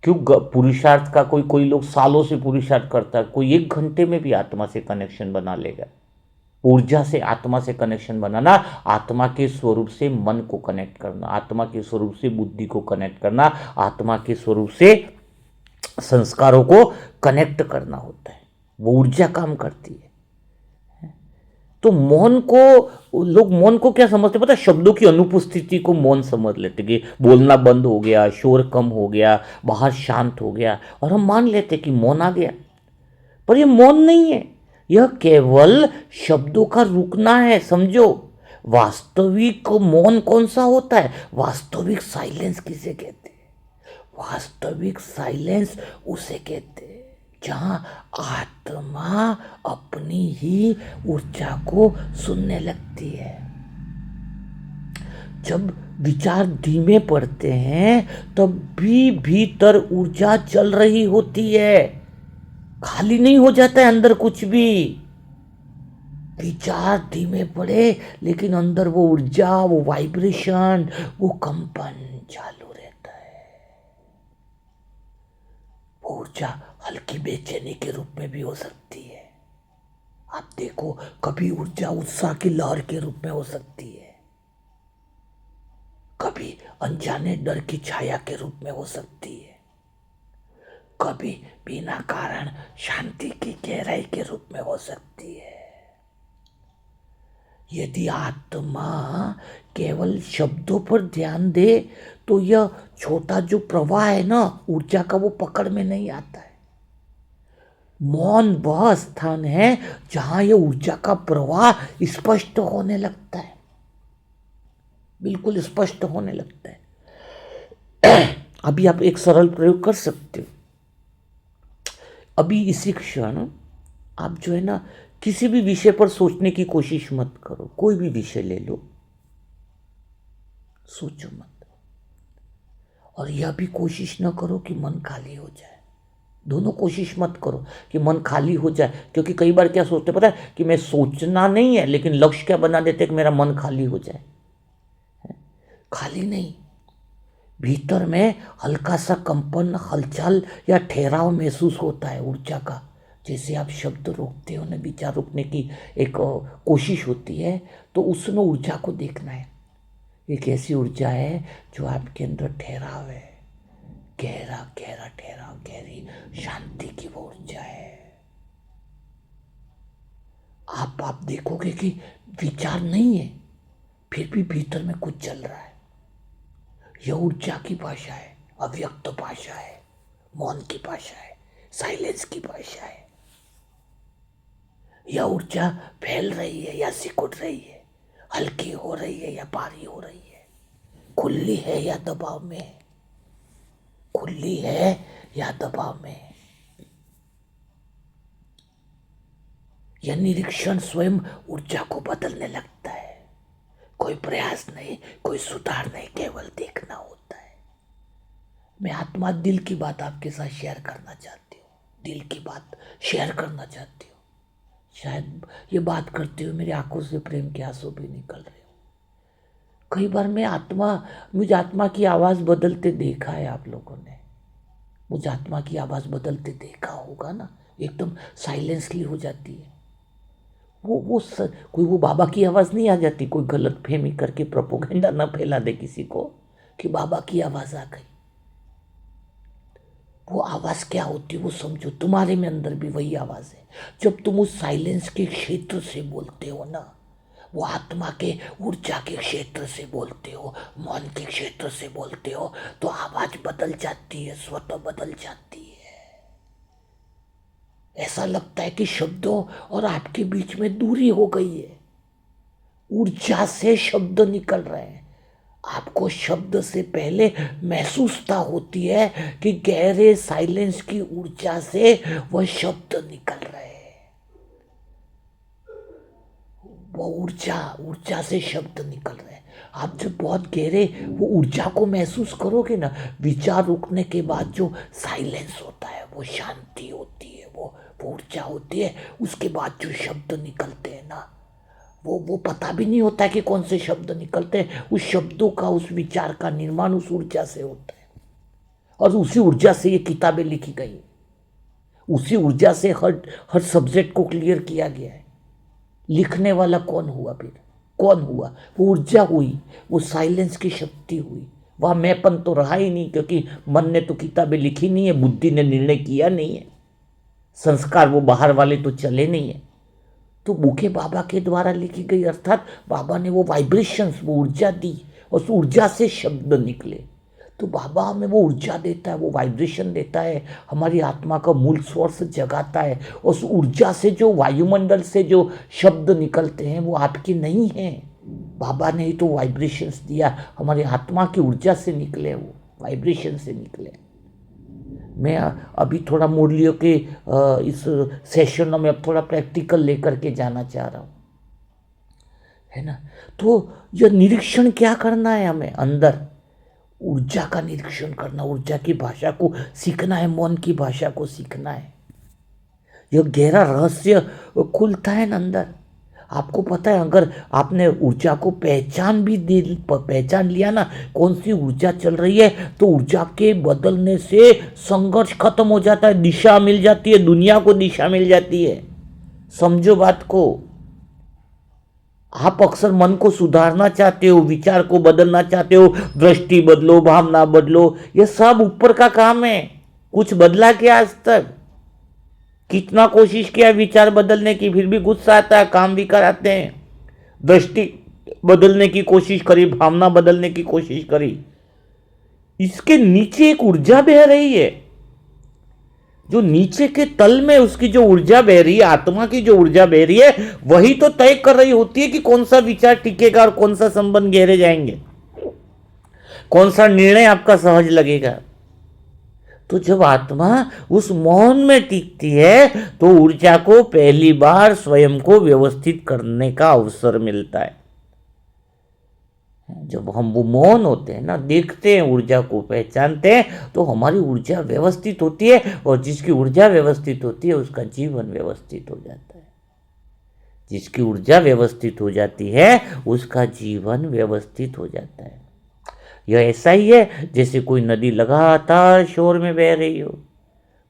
क्यों पुरुषार्थ का कोई कोई लोग सालों से पुरुषार्थ करता है, कोई 1 घंटे में भी आत्मा से कनेक्शन बना लेगा। ऊर्जा से आत्मा से कनेक्शन बनाना, आत्मा के स्वरूप से मन को कनेक्ट करना, आत्मा के स्वरूप से बुद्धि को कनेक्ट करना, आत्मा के स्वरूप से संस्कारों को कनेक्ट करना होता है। वो ऊर्जा काम करती है। तो मौन को लोग, मौन को क्या समझते पता है, शब्दों की अनुपस्थिति को मौन समझ लेते कि बोलना बंद हो गया, शोर कम हो गया, बाहर शांत हो गया, और हम मान लेते कि मौन आ गया। पर यह मौन नहीं है, यह केवल शब्दों का रुकना है, समझो। वास्तविक मौन कौन सा होता है, वास्तविक साइलेंस किसे कहते हैं, वास्तविक साइलेंस उसे कहते हैं जहां आत्मा अपनी ही ऊर्जा को सुनने लगती है। जब विचार धीमे पड़ते हैं तब भी भीतर ऊर्जा चल रही होती है, खाली नहीं हो जाता है अंदर कुछ भी। विचार धीमे पड़े लेकिन अंदर वो ऊर्जा, वो वाइब्रेशन, वो कंपन चालू रहता है। वो ऊर्जा हल्की बेचैनी के रूप में भी हो सकती है। आप देखो, कभी ऊर्जा उत्साह की लहर के रूप में हो सकती है, कभी अनजाने डर की छाया के रूप में हो सकती है, कभी बिना कारण शांति की गहराई के रूप में हो सकती है। यदि आत्मा केवल शब्दों पर ध्यान दे तो यह छोटा जो प्रवाह है ना ऊर्जा का, वो पकड़ में नहीं आता है। मौन वह स्थान है जहां यह ऊर्जा का प्रवाह स्पष्ट होने लगता है, बिल्कुल स्पष्ट होने लगता है। अभी आप एक सरल प्रयोग कर सकते हो। अभी इसी क्षण आप जो है ना, किसी भी विषय पर सोचने की कोशिश मत करो, कोई भी विषय ले लो, सोचो मत। और यह भी कोशिश ना करो कि मन खाली हो जाए, दोनों कोशिश मत करो कि मन खाली हो जाए। क्योंकि कई बार क्या सोचते पता है कि मैं सोचना नहीं है, लेकिन लक्ष्य क्या बना देते कि मेरा मन खाली हो जाए। खाली नहीं, भीतर में हल्का सा कंपन, हलचल या ठहराव महसूस होता है ऊर्जा का। जैसे आप शब्द रोकते हो ना, विचार रोकने की एक कोशिश होती है, तो उसमें ऊर्जा को देखना है। एक ऐसी ऊर्जा है जो आपके अंदर ठहराव है, गहरा गहरा ठहराव, गहरी शांति की वो ऊर्जा है। आप देखोगे कि विचार नहीं है, फिर भी भीतर में कुछ चल रहा है। यह ऊर्जा की भाषा है, अव्यक्त भाषा है, मौन की भाषा है, साइलेंस की भाषा है। यह ऊर्जा फैल रही है या सिकुड़ रही है, हल्की हो रही है या भारी हो रही है, खुली है या दबाव में है, खुली है या दबाव में है। यह निरीक्षण स्वयं ऊर्जा को बदलने लगता है। कोई प्रयास नहीं, कोई सुधार नहीं, केवल देखना होता है। मैं आत्मा दिल की बात आपके साथ शेयर करना चाहती हूँ, दिल की बात शेयर करना चाहती हूँ। शायद ये बात करते हुए मेरी आंखों से प्रेम के आंसू भी निकल रहे हो। कई बार मुझे आत्मा की आवाज़ बदलते देखा है। आप लोगों ने मुझे आत्मा की आवाज़ बदलते देखा होगा ना, एकदम साइलेंसली हो जाती है। कोई वो बाबा की आवाज़ नहीं आ जाती, कोई गलत फहमी करके प्रोपोगेंडा ना फैला दे किसी को कि बाबा की आवाज़ आ गई। वो आवाज़ क्या होती है वो समझो, तुम्हारे में अंदर भी वही आवाज़ है। जब तुम उस साइलेंस के क्षेत्र से बोलते हो ना, वो आत्मा के ऊर्जा के क्षेत्र से बोलते हो, मौन के क्षेत्र से बोलते हो, तो आवाज़ बदल जाती है, स्वतः बदल जाती है। ऐसा लगता है कि शब्दों और आपके बीच में दूरी हो गई है। ऊर्जा से शब्द निकल रहे हैं। आपको शब्द से पहले महसूसता होती है कि गहरे साइलेंस की ऊर्जा से वह शब्द निकल रहे हैं। वो ऊर्जा से शब्द निकल रहे हैं। आप जब बहुत गहरे वो ऊर्जा को महसूस करोगे ना, विचार रुकने के बाद जो साइलेंस होता है, वो शांति होती है, वो ऊर्जा होती है। उसके बाद जो शब्द निकलते हैं ना, वो पता भी नहीं होता कि कौन से शब्द निकलते हैं। उस शब्दों का, उस विचार का निर्माण उस ऊर्जा से होता है, और उसी ऊर्जा से ये किताबें लिखी गई, उसी ऊर्जा से हर सब्जेक्ट को क्लियर किया गया है। लिखने वाला कौन हुआ? फिर कौन हुआ? वो ऊर्जा हुई, वो साइलेंस की शक्ति हुई। वह मैंपन तो रहा ही नहीं, क्योंकि मन ने तो किताबें लिखी नहीं है, बुद्धि ने निर्णय किया नहीं है, संस्कार वो बाहर वाले तो चले नहीं है। तो बुके बाबा के द्वारा लिखी गई, अर्थात बाबा ने वो वाइब्रेशंस, वो ऊर्जा दी, और उस ऊर्जा से शब्द निकले। तो बाबा हमें वो ऊर्जा देता है, वो वाइब्रेशन देता है, हमारी आत्मा का मूल सोर्स जगाता है। उस ऊर्जा से जो वायुमंडल से जो शब्द निकलते हैं वो आपके नहीं हैं, बाबा ने ही तो वाइब्रेशंस दिया, हमारी आत्मा की ऊर्जा से निकले, वो वाइब्रेशन से निकले। मैं अभी थोड़ा मुरलियों के इस सेशन में अब थोड़ा प्रैक्टिकल लेकर के जाना चाह रहा हूँ, है ना। तो यह निरीक्षण क्या करना है हमें? अंदर ऊर्जा का निरीक्षण करना, ऊर्जा की भाषा को सीखना है, मौन की भाषा को सीखना है। यह गहरा रहस्य खुलता है ना अंदर। आपको पता है, अगर आपने ऊर्जा को पहचान लिया ना, कौन सी ऊर्जा चल रही है, तो ऊर्जा के बदलने से संघर्ष खत्म हो जाता है, दिशा मिल जाती है, दुनिया को दिशा मिल जाती है। समझो बात को। आप अक्सर मन को सुधारना चाहते हो, विचार को बदलना चाहते हो, दृष्टि बदलो, भावना बदलो, ये सब ऊपर का काम है। कुछ बदला क्या आज तक? कितना कोशिश किया विचार बदलने की, फिर भी गुस्सा आता है, काम भी कराते हैं। दृष्टि बदलने की कोशिश करी, भावना बदलने की कोशिश करी, इसके नीचे एक ऊर्जा बह रही है, जो नीचे के तल में उसकी जो ऊर्जा बह रही है, आत्मा की जो ऊर्जा बह रही है, वही तो तय कर रही होती है कि कौन सा विचार टिकेगा और कौन सा संबंध गहरे जाएंगे, कौन सा निर्णय आपका सहज लगेगा। तो जब आत्मा उस मौन में टिकती है, तो ऊर्जा को पहली बार स्वयं को व्यवस्थित करने का अवसर मिलता है। जब हम वो मौन होते हैं ना, देखते हैं, ऊर्जा को पहचानते हैं, तो हमारी ऊर्जा व्यवस्थित होती है, और जिसकी ऊर्जा व्यवस्थित होती है उसका जीवन व्यवस्थित हो जाता है। जिसकी ऊर्जा व्यवस्थित हो जाती है उसका जीवन व्यवस्थित हो जाता है। यह ऐसा ही है जैसे कोई नदी लगातार शोर में बह रही हो,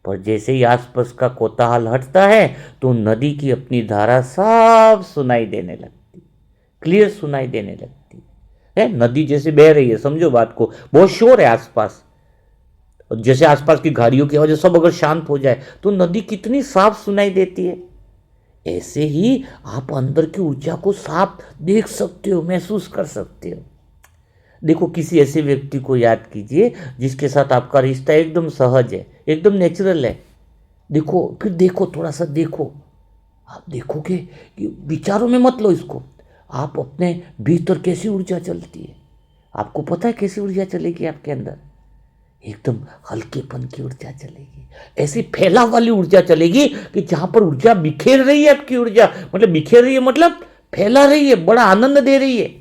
पर जैसे ही आसपास का कोलाहल हटता है तो नदी की अपनी धारा साफ सुनाई देने लगती, क्लियर सुनाई देने लगती है। नदी जैसे बह रही है, समझो बात को, बहुत शोर है आसपास, और जैसे आसपास की गाड़ियों की आवाज़ सब अगर शांत हो जाए तो नदी कितनी साफ सुनाई देती है। ऐसे ही आप अंदर की ऊर्जा को साफ देख सकते हो, महसूस कर सकते हो। देखो, किसी ऐसे व्यक्ति को याद कीजिए जिसके साथ आपका रिश्ता एकदम सहज है, एकदम नेचुरल है। देखो, फिर देखो, थोड़ा सा देखो, आप देखोगे कि विचारों में मत लो इसको, आप अपने भीतर कैसी ऊर्जा चलती है। आपको पता है कैसी ऊर्जा चलेगी आपके अंदर? एकदम हल्केपन की ऊर्जा चलेगी, ऐसी फैलाव वाली ऊर्जा चलेगी कि जहां पर ऊर्जा बिखेर रही है, आपकी ऊर्जा मतलब बिखेर रही है, मतलब फैला रही है, बड़ा आनंद दे रही है।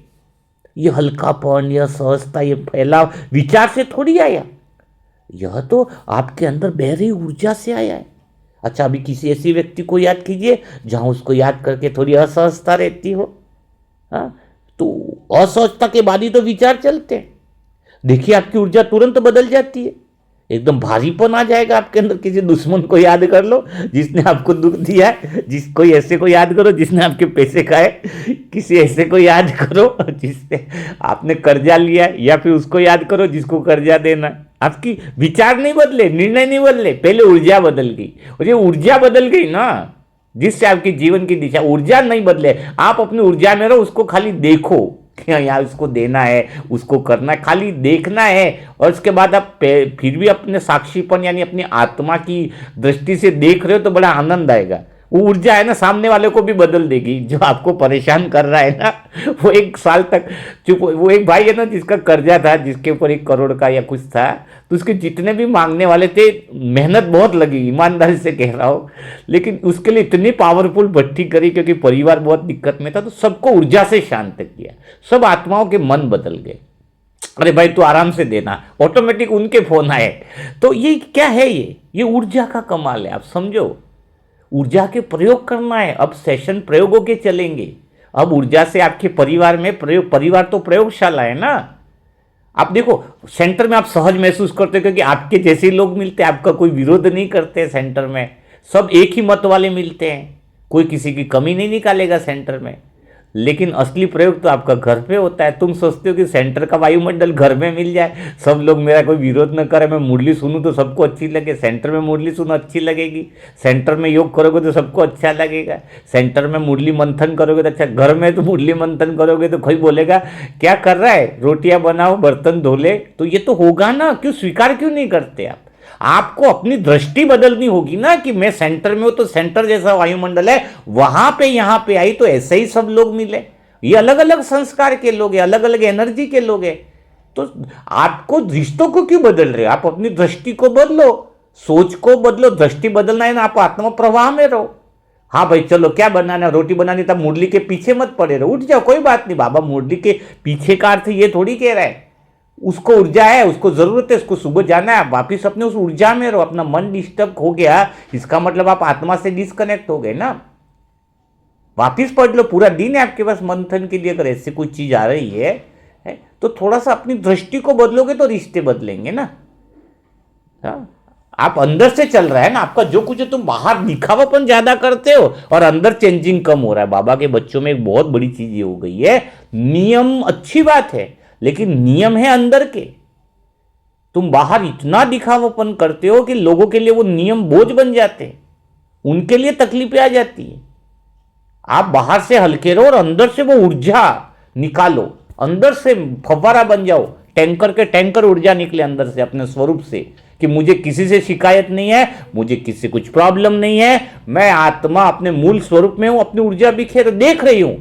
ये हल्कापन, यह सहजता, ये फैलाव विचार से थोड़ी आया, यह तो आपके अंदर बह रही ऊर्जा से आया है। अच्छा, अभी किसी ऐसी व्यक्ति को याद कीजिए जहां उसको याद करके थोड़ी असहजता रहती हो। हाँ, तो असहजता के बाद ही तो विचार चलते हैं। देखिए, आपकी ऊर्जा तुरंत बदल जाती है, एकदम भारीपन आ जाएगा आपके अंदर। किसी दुश्मन को याद कर लो जिसने आपको दुख दिया है, कोई ऐसे को याद करो जिसने आपके पैसे खाए, किसी ऐसे को याद करो जिससे आपने कर्जा लिया है, या फिर उसको याद करो जिसको कर्जा देना है। आपकी विचार नहीं बदले, निर्णय नहीं बदले, पहले ऊर्जा बदल गई। और ये ऊर्जा बदल गई ना, जिससे आपकी जीवन की दिशा, ऊर्जा नहीं बदले, आप अपनी ऊर्जा में रहो, उसको खाली देखो कि यहाँ उसको देना है, उसको करना है, खाली देखना है। और उसके बाद आप फिर भी अपने साक्षीपन यानी अपनी आत्मा की दृष्टि से देख रहे हो तो बड़ा आनंद आएगा। वो ऊर्जा है ना, सामने वाले को भी बदल देगी। जो आपको परेशान कर रहा है ना, वो 1 साल तक चुप। वो एक भाई है ना जिसका कर्जा था, जिसके ऊपर 1 करोड़ का या कुछ था, तो उसके जितने भी मांगने वाले थे, मेहनत बहुत लगी, ईमानदारी से कह रहा हूँ, लेकिन उसके लिए इतनी पावरफुल भट्टी करी क्योंकि परिवार बहुत दिक्कत में था, तो सबको ऊर्जा से शांत किया, सब आत्माओं के मन बदल गए। अरे भाई तू आराम से देना, ऑटोमेटिक उनके फोन आए। तो ये क्या है? ये ऊर्जा का कमाल है, आप समझो। ऊर्जा के प्रयोग करना है। अब सेशन प्रयोगों के चलेंगे। अब ऊर्जा से आपके परिवार में प्रयोग, परिवार तो प्रयोगशाला है ना। आप देखो, सेंटर में आप सहज महसूस करते हो क्योंकि आपके जैसे लोग मिलते हैं, आपका कोई विरोध नहीं करते। सेंटर में सब एक ही मत वाले मिलते हैं, कोई किसी की कमी नहीं निकालेगा सेंटर में। लेकिन असली प्रयोग तो आपका घर पे होता है। तुम सोचते हो कि सेंटर का वायुमंडल घर में मिल जाए, सब लोग मेरा कोई विरोध न करे, मैं मुरली सुनूं तो सबको अच्छी लगे। सेंटर में मुरली सुनो अच्छी लगेगी, सेंटर में योग करोगे तो सबको अच्छा लगेगा, सेंटर में मुरली मंथन करोगे तो अच्छा। घर में तो मुरली मंथन करोगे तो कोई बोलेगा क्या कर रहा है, रोटियां बनाओ, बर्तन धो ले। तो ये तो होगा ना, क्यों स्वीकार क्यों नहीं करते आप? आपको अपनी दृष्टि बदलनी होगी ना कि मैं सेंटर में हूं तो सेंटर जैसा वायुमंडल है, वहां पे यहां पे आई तो ऐसे ही सब लोग मिले। ये अलग अलग संस्कार के लोग हैं, अलग अलग एनर्जी के लोग हैं। तो आपको रिश्तों को क्यों बदल रहे हो? आप अपनी दृष्टि को बदलो, सोच को बदलो। दृष्टि बदलना है ना, आप आत्मा प्रवाह में रहो। हाँ भाई चलो, क्या बनाना, रोटी बनानी, तब मुरली के पीछे मत पड़े रहो, उठ जाओ, कोई बात नहीं। बाबा मुरली के पीछे का अर्थ ये थोड़ी कह रहा है, उसको ऊर्जा है, उसको जरूरत है, उसको सुबह जाना है, वापिस अपने उस ऊर्जा में रहो। अपना मन डिस्टर्ब हो गया, इसका मतलब आप आत्मा से डिस्कनेक्ट हो गए ना। वापिस पढ़ लो, पूरा दिन है आपके पास मंथन के लिए। अगर ऐसी कोई चीज आ रही है तो थोड़ा सा अपनी दृष्टि को बदलोगे तो रिश्ते बदलेंगे ना। हाँ? आप अंदर से चल रहा है ना, आपका जो कुछ है, तुम बाहर दिखावापन ज्यादा करते हो और अंदर चेंजिंग कम हो रहा है। बाबा के बच्चों में एक बहुत बड़ी चीज ये हो गई है, नियम अच्छी बात है लेकिन नियम है अंदर के। तुम बाहर इतना दिखावापन करते हो कि लोगों के लिए वो नियम बोझ बन जाते हैं, उनके लिए तकलीफें आ जाती है। आप बाहर से हल्के रहो और अंदर से वो ऊर्जा निकालो, अंदर से फव्वारा बन जाओ, टैंकर के टैंकर ऊर्जा निकले अंदर से, अपने स्वरूप से, कि मुझे किसी से शिकायत नहीं है, मुझे किसी से कुछ प्रॉब्लम नहीं है, मैं आत्मा अपने मूल स्वरूप में हूं, अपनी ऊर्जा बिखेर देख रही हूं।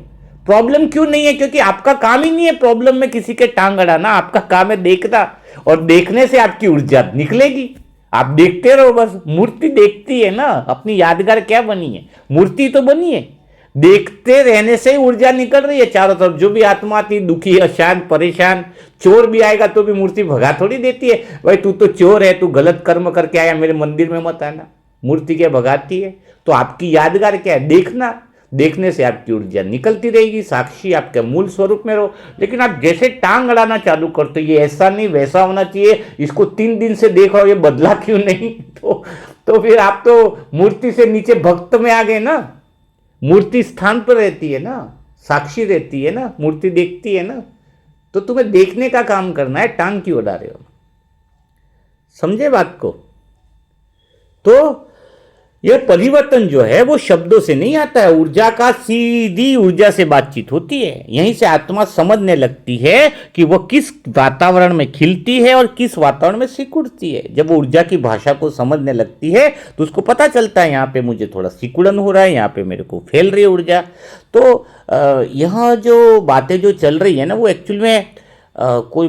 प्रॉब्लम क्यों नहीं है? क्योंकि आपका काम ही नहीं है प्रॉब्लम में किसी के टांग अड़ाना, आपका काम है देखना, और देखने से आपकी ऊर्जा निकलेगी। आप देखते रहो बस। मूर्ति देखती है ना, अपनी यादगार क्या बनी है? मूर्ति तो बनी है। देखते रहने से ही ऊर्जा निकल रही है चारों तरफ। जो भी आत्मा आती, दुखी, अशांत, परेशान, चोर भी आएगा तो भी मूर्ति भगा थोड़ी देती है, भाई तू तो चोर है, तू गलत कर्म करके आया, मेरे मंदिर में मत आना। मूर्ति क्या भगाती है? तो आपकी यादगार क्या है? देखना। देखने से आपकी ऊर्जा निकलती रहेगी, साक्षी आपके मूल स्वरूप में रहो। लेकिन आप जैसे टांग अड़ाना चालू करते हो, ये ऐसा नहीं वैसा होना चाहिए, इसको 3 दिन से देख रहा हो, ये बदला क्यों नहीं, तो फिर आप तो मूर्ति से नीचे भक्त में आ गए ना। मूर्ति स्थान पर रहती है ना, साक्षी रहती है ना, मूर्ति देखती है ना। तो तुम्हें देखने का काम करना है, टांग क्यों अड़ा रहे हो? समझे बात को? तो यह परिवर्तन जो है वो शब्दों से नहीं आता है, ऊर्जा का सीधी ऊर्जा से बातचीत होती है। यहीं से आत्मा समझने लगती है कि वह किस वातावरण में खिलती है और किस वातावरण में सिकुड़ती है। जब वो ऊर्जा की भाषा को समझने लगती है तो उसको पता चलता है यहाँ पे मुझे थोड़ा सिकुड़न हो रहा है, यहाँ पे मेरे को फैल रही है ऊर्जा। तो यहाँ जो बातें जो चल रही है ना वो एक्चुअल में कोई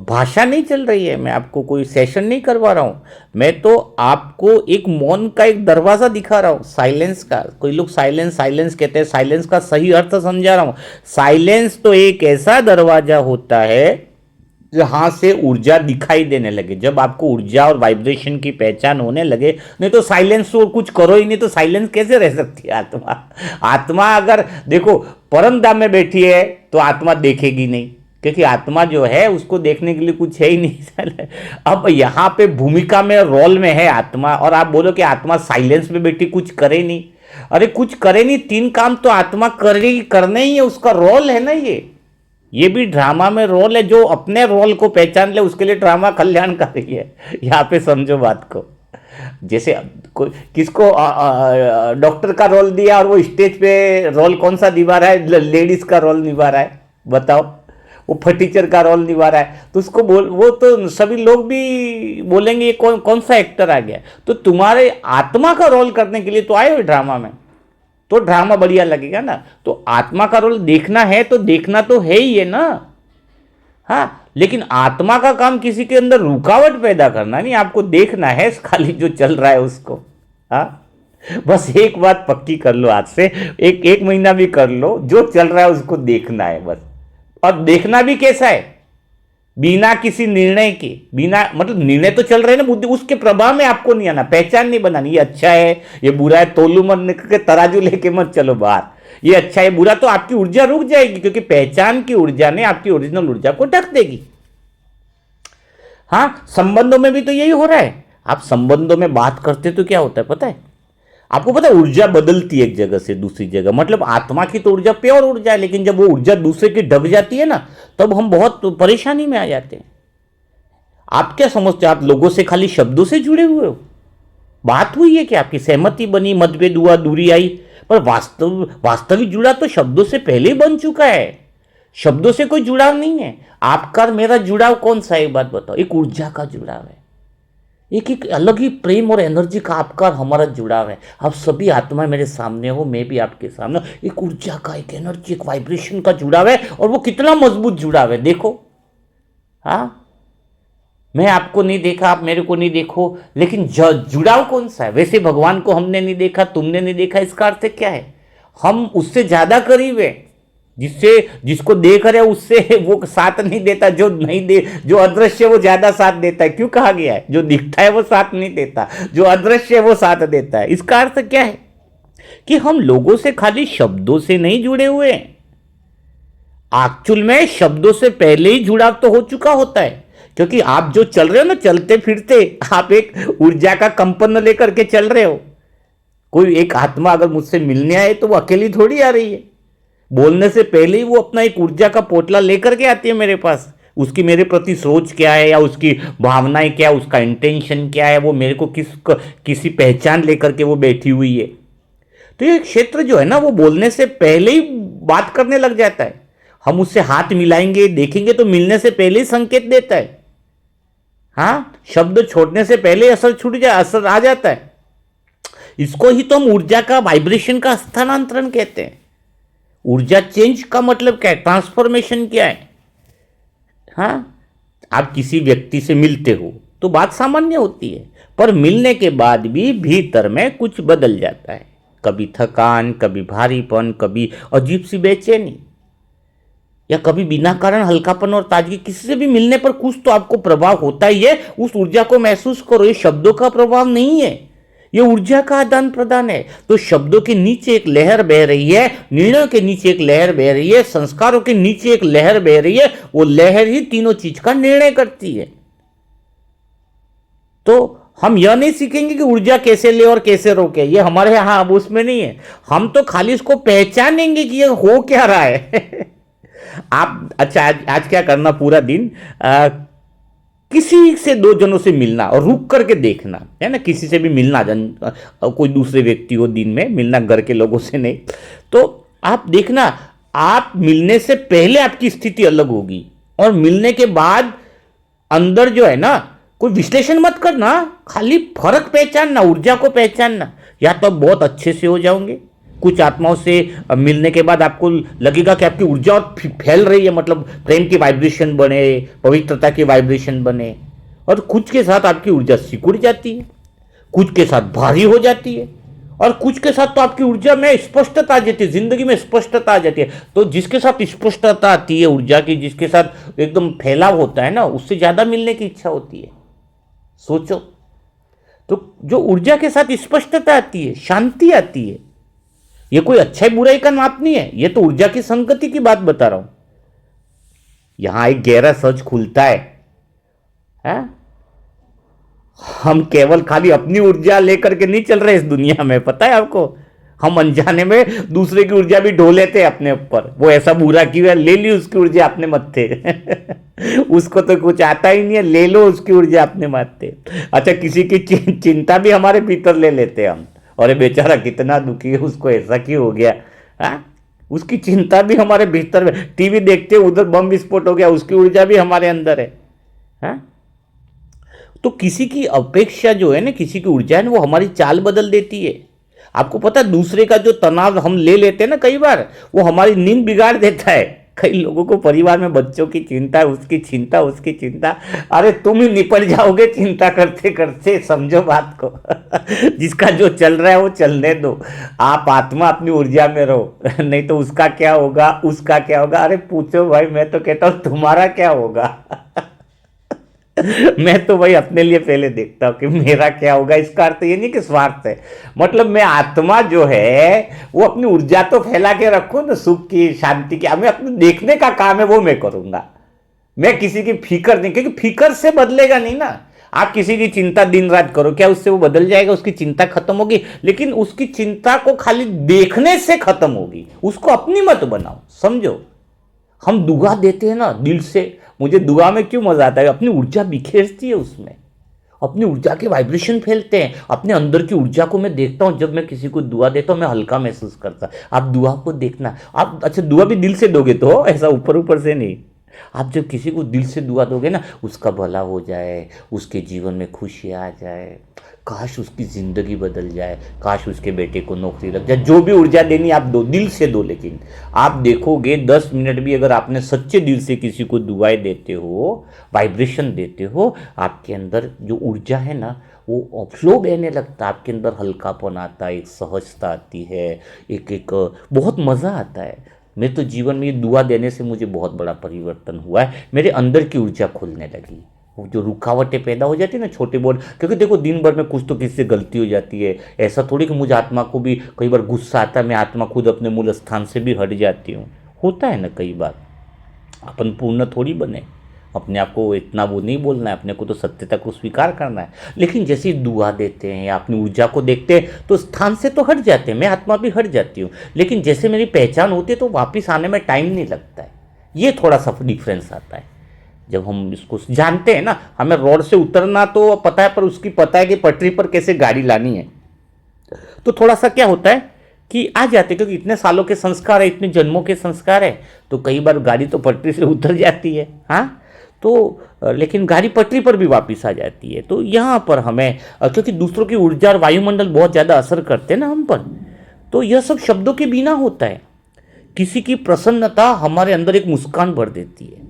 भाषा नहीं चल रही है। मैं आपको कोई सेशन नहीं करवा रहा हूँ, मैं तो आपको एक मौन का एक दरवाज़ा दिखा रहा हूँ, साइलेंस का। कोई लोग साइलेंस साइलेंस कहते हैं, साइलेंस का सही अर्थ समझा रहा हूँ। साइलेंस तो एक ऐसा दरवाज़ा होता है जहाँ से ऊर्जा दिखाई देने लगे, जब आपको ऊर्जा और वाइब्रेशन की पहचान होने लगे। नहीं तो साइलेंस तो कुछ करो ही नहीं, तो साइलेंस कैसे रह सकती है आत्मा? आत्मा अगर देखो परम धाम में बैठी है तो आत्मा देखेगी नहीं, क्योंकि आत्मा जो है उसको देखने के लिए कुछ है ही नहीं। अब यहाँ पे भूमिका में रोल में है आत्मा, और आप बोलो कि आत्मा साइलेंस में बैठी कुछ करे नहीं। अरे कुछ करे नहीं, 3 काम तो आत्मा करेगी, करने ही है, उसका रोल है ना। ये भी ड्रामा में रोल है। जो अपने रोल को पहचान ले उसके लिए ड्रामा कल्याणकारी है। यहाँ पे समझो बात को। जैसे कोई किसको डॉक्टर का रोल दिया और वो स्टेज पे रोल कौन सा निभा रहा है? लेडीज का रोल निभा रहा है, बताओ। वो फटीचर का रोल निभा रहा है, तो उसको वो तो सभी लोग भी बोलेंगे ये कौन सा एक्टर आ गया। तो तुम्हारे आत्मा का रोल करने के लिए तो आए हो ड्रामा में, तो ड्रामा बढ़िया लगेगा ना। तो आत्मा का रोल देखना है तो देखना तो है ही है ना। हाँ, लेकिन आत्मा का काम किसी के अंदर रुकावट पैदा करना नहीं, आपको देखना है खाली जो चल रहा है उसको। हाँ, बस एक बात पक्की कर लो आज से, एक महीना भी कर लो, जो चल रहा है उसको देखना है बस। और देखना भी कैसा है? बिना किसी निर्णय के, बिना मतलब निर्णय तो चल रहे हैं ना बुद्धि, उसके प्रभाव में आपको नहीं आना, पहचान नहीं बनानी। ये अच्छा है ये बुरा है, तोलू मत के तराजू लेके मत चलो बाहर। ये अच्छा है बुरा, तो आपकी ऊर्जा रुक जाएगी, क्योंकि पहचान की ऊर्जा ने आपकी ओरिजिनल ऊर्जा को ढक देगी। हाँ, संबंधों में भी तो यही हो रहा है। आप संबंधों में बात करते तो क्या होता है पता है आपको? पता है ऊर्जा बदलती है एक जगह से दूसरी जगह। मतलब आत्मा की तो ऊर्जा प्योर ऊर्जा है, लेकिन जब वो ऊर्जा दूसरे की ढक जाती है ना, तब हम बहुत परेशानी में आ जाते हैं। आप क्या समझते हो? आप लोगों से खाली शब्दों से जुड़े हुए हो? बात हुई है कि आपकी सहमति बनी, मतभेद हुआ, दूरी आई, पर वास्तविक जुड़ा तो शब्दों से पहले ही बन चुका है। शब्दों से कोई जुड़ाव नहीं है। आपका और मेरा जुड़ाव कौन सा है? एक बात बताओ। एक ऊर्जा का जुड़ाव है, एक अलग ही प्रेम और एनर्जी का आपका और हमारा जुड़ाव है। आप सभी आत्मा मेरे सामने हो, मैं भी आपके सामने। एक ऊर्जा का, एक एनर्जी, एक वाइब्रेशन का जुड़ाव है, और वो कितना मजबूत जुड़ाव है देखो। हाँ, मैं आपको नहीं देखा, आप मेरे को नहीं देखो, लेकिन जुड़ाव कौन सा है? वैसे भगवान को हमने नहीं देखा, तुमने नहीं देखा, इसका अर्थ क्या है? हम उससे ज्यादा करीब है। जिसको देख रहे उससे वो साथ नहीं देता, जो नहीं दे, जो अदृश्य वो ज्यादा साथ देता है। क्यों कहा गया है? जो दिखता है वो साथ नहीं देता, जो अदृश्य है वो साथ देता है। इसका अर्थ क्या है? कि हम लोगों से खाली शब्दों से नहीं जुड़े हुए हैं। एक्चुअल में शब्दों से पहले ही जुड़ाव तो हो चुका होता है, क्योंकि आप जो चल रहे हो ना, चलते फिरते आप एक ऊर्जा का कंपन लेकर के चल रहे हो। कोई एक आत्मा अगर मुझसे मिलने आए तो वो अकेली थोड़ी आ रही है। बोलने से पहले ही वो अपना एक ऊर्जा का पोटला लेकर के आती है मेरे पास। उसकी मेरे प्रति सोच क्या है, या उसकी भावनाएं क्या है, उसका इंटेंशन क्या है, वो मेरे को किसी पहचान लेकर के वो बैठी हुई है। तो ये क्षेत्र जो है ना, वो बोलने से पहले ही बात करने लग जाता है। हम उससे हाथ मिलाएंगे, देखेंगे, तो मिलने से पहले ही संकेत देता है। हाँ, शब्द छोड़ने से पहले असर आ जाता है। इसको ही तो हम ऊर्जा का, वाइब्रेशन का स्थानांतरण कहते हैं। ऊर्जा चेंज का मतलब क्या है? ट्रांसफॉर्मेशन क्या है? हाँ, आप किसी व्यक्ति से मिलते हो तो बात सामान्य होती है, पर मिलने के बाद भी भीतर में कुछ बदल जाता है। कभी थकान, कभी भारीपन, कभी अजीब सी बेचैनी, या कभी बिना कारण हल्कापन और ताजगी। किसी से भी मिलने पर कुछ तो आपको प्रभाव होता ही है। उस ऊर्जा को महसूस करो। ये शब्दों का प्रभाव नहीं है, ये ऊर्जा का आदान प्रदान है। तो शब्दों के नीचे एक लहर बह रही है, निर्णयों के नीचे एक लहर बह रही है, संस्कारों के नीचे एक लहर बह रही है। वो लहर ही तीनों चीज का निर्णय करती है। तो हम यह नहीं सीखेंगे कि ऊर्जा कैसे ले और कैसे रोके, ये हमारे यहां अब उसमें नहीं है। हम तो खाली इसको पहचानेंगे कि ये हो क्या रहा है। आप अच्छा आज क्या करना पूरा दिन, किसी से दो जनों से मिलना और रुक करके देखना है ना, किसी से भी मिलना, कोई दूसरे व्यक्ति हो, दिन में मिलना, घर के लोगों से नहीं। तो आप देखना, आप मिलने से पहले आपकी स्थिति अलग होगी और मिलने के बाद अंदर जो है ना, कोई विश्लेषण मत करना, खाली फर्क पहचानना, ऊर्जा को पहचानना। या तो बहुत अच्छे से हो जाओगे, कुछ आत्माओं से मिलने के बाद आपको लगेगा कि आपकी ऊर्जा और फैल रही है, मतलब प्रेम की वाइब्रेशन बने, पवित्रता की वाइब्रेशन बने। और कुछ के साथ आपकी ऊर्जा सिकुड़ जाती है, कुछ के साथ भारी हो जाती है, और कुछ के साथ तो आपकी ऊर्जा में स्पष्टता आ जाती है, जिंदगी में स्पष्टता आ जाती है। तो जिसके साथ स्पष्टता आती है ऊर्जा की, जिसके साथ एकदम फैलाव होता है ना, उससे ज्यादा मिलने की इच्छा होती है। सोचो, तो जो ऊर्जा के साथ स्पष्टता आती है, शांति आती है, ये कोई अच्छाई बुराई का नाप नहीं है, ये तो ऊर्जा की संगति की बात बता रहा हूं। यहां एक गहरा सच खुलता है? हम केवल खाली अपनी ऊर्जा लेकर के नहीं चल रहे इस दुनिया में, पता है आपको। हम अनजाने में दूसरे की ऊर्जा भी ढो लेते हैं अपने ऊपर। वो ऐसा बुरा किया, ले ली उसकी ऊर्जा अपने मत्थे। उसको तो कुछ आता ही नहीं है, ले लो उसकी ऊर्जा अपने मत्थे। अच्छा, किसी की चिंता भी हमारे भीतर ले लेते हैं हम। अरे बेचारा कितना दुखी है, उसको ऐसा क्यों हो गया, उसकी चिंता भी हमारे भीतर में। टीवी देखते उधर बम विस्फोट हो गया, उसकी ऊर्जा भी हमारे अंदर है। तो किसी की अपेक्षा जो है ना, किसी की ऊर्जा है ना, वो हमारी चाल बदल देती है। आपको पता है, दूसरे का जो तनाव हम ले लेते हैं ना, कई बार वो हमारी नींद बिगाड़ देता है। कई लोगों को परिवार में बच्चों की चिंता, उसकी चिंता, उसकी चिंता। अरे तुम ही निपट जाओगे चिंता करते करते, समझो बात को। जिसका जो चल रहा है वो चलने दो, आप आत्मा अपनी ऊर्जा में रहो। नहीं तो उसका क्या होगा, उसका क्या होगा। अरे पूछो भाई, मैं तो कहता हूं तुम्हारा क्या होगा। मैं तो भाई अपने लिए पहले देखता हूं कि मेरा क्या होगा। इसका अर्थ ये नहीं कि स्वार्थ है, मतलब मैं आत्मा जो है वो अपनी ऊर्जा तो फैला के रखूं ना, सुख की, शांति की। मैं अपने देखने का काम है वो मैं करूंगा, मैं किसी की फिक्र नहीं, क्योंकि फिक्र से बदलेगा नहीं ना। आप किसी की चिंता दिन रात करो, क्या उससे वो बदल जाएगा? उसकी चिंता खत्म होगी, लेकिन उसकी चिंता को खाली देखने से खत्म होगी। उसको अपनी मत बनाओ, समझो। हम दुआ देते हैं ना दिल से, मुझे दुआ में क्यों मजा आता है, अपनी ऊर्जा बिखेरती है उसमें, अपनी ऊर्जा के वाइब्रेशन फैलते हैं। अपने अंदर की ऊर्जा को मैं देखता हूं, जब मैं किसी को दुआ देता हूं मैं हल्का महसूस करता। आप दुआ को देखना, आप अच्छा दुआ भी दिल से दोगे तो, ऐसा ऊपर ऊपर से नहीं। आप जब किसी को दिल से दुआ दोगे ना, उसका भला हो जाए, उसके जीवन में खुशी आ जाए, काश उसकी ज़िंदगी बदल जाए, काश उसके बेटे को नौकरी लग जाए, जो भी ऊर्जा देनी आप दो, दिल से दो। लेकिन आप देखोगे 10 मिनट भी अगर आपने सच्चे दिल से किसी को दुआएं देते हो, वाइब्रेशन देते हो, आपके अंदर जो ऊर्जा है ना वो फ्लो बहने लगता है। आपके अंदर हल्कापन आता है, एक सहजता आती है, एक बहुत मज़ा आता है। मैं तो जीवन में ये दुआ देने से मुझे बहुत बड़ा परिवर्तन हुआ है। मेरे अंदर की ऊर्जा खुलने लगी। वो जो रुकावटें पैदा हो जाती है ना, छोटे बहुत, क्योंकि देखो दिन भर में कुछ तो किसी से गलती हो जाती है। ऐसा थोड़ी कि मुझे आत्मा को भी कई बार गुस्सा आता है, मैं आत्मा खुद अपने मूल स्थान से भी हट जाती हूँ। होता है ना कई बार, अपन पूर्ण थोड़ी बने, अपने आप को इतना वो नहीं बोलना है, अपने को तो सत्यता को स्वीकार करना है। लेकिन जैसे ही दुआ देते हैं या अपनी ऊर्जा को देखते हैं तो स्थान से तो हट जाते हैं, मैं आत्मा भी हट जाती हूँ। लेकिन जैसे मेरी पहचान होती है तो वापस आने में टाइम नहीं लगता है। ये थोड़ा सा डिफरेंस आता है जब हम इसको जानते हैं ना। हमें रोड से उतरना तो पता है, पर उसकी पता है कि पटरी पर कैसे गाड़ी लानी है। तो थोड़ा सा क्या होता है कि आ जाते, क्योंकि इतने सालों के संस्कार है, इतने जन्मों के संस्कार है, तो कई बार गाड़ी तो पटरी से उतर जाती है। हाँ, तो लेकिन गाड़ी पटरी पर भी वापस आ जाती है। तो यहाँ पर हमें, क्योंकि दूसरों की ऊर्जा और वायुमंडल बहुत ज़्यादा असर करते हैं ना हम पर, तो यह सब शब्दों के बिना होता है। किसी की प्रसन्नता हमारे अंदर एक मुस्कान भर देती है,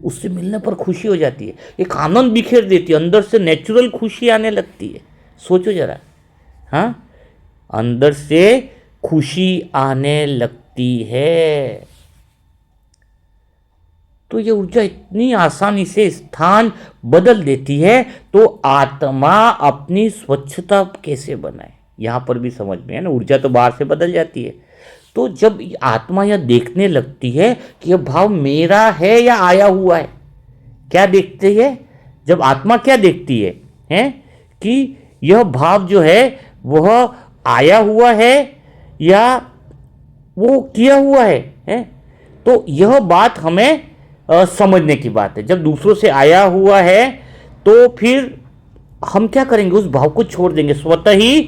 उससे मिलने पर खुशी हो जाती है, एक आनंद बिखेर देती है, अंदर से नेचुरल खुशी आने लगती है। सोचो जरा, हाँ, अंदर से खुशी आने लगती है। तो ये ऊर्जा इतनी आसानी से स्थान बदल देती है। तो आत्मा अपनी स्वच्छता कैसे बनाए, यहां पर भी समझ में है ना। ऊर्जा तो बाहर से बदल जाती है, तो जब आत्मा यह देखने लगती है कि यह भाव मेरा है या आया हुआ है। क्या देखती है जब आत्मा, क्या देखती है कि यह भाव जो है वह आया हुआ है या वो किया हुआ है? तो यह बात हमें समझने की बात है। जब दूसरों से आया हुआ है तो फिर हम क्या करेंगे, उस भाव को छोड़ देंगे, स्वतः ही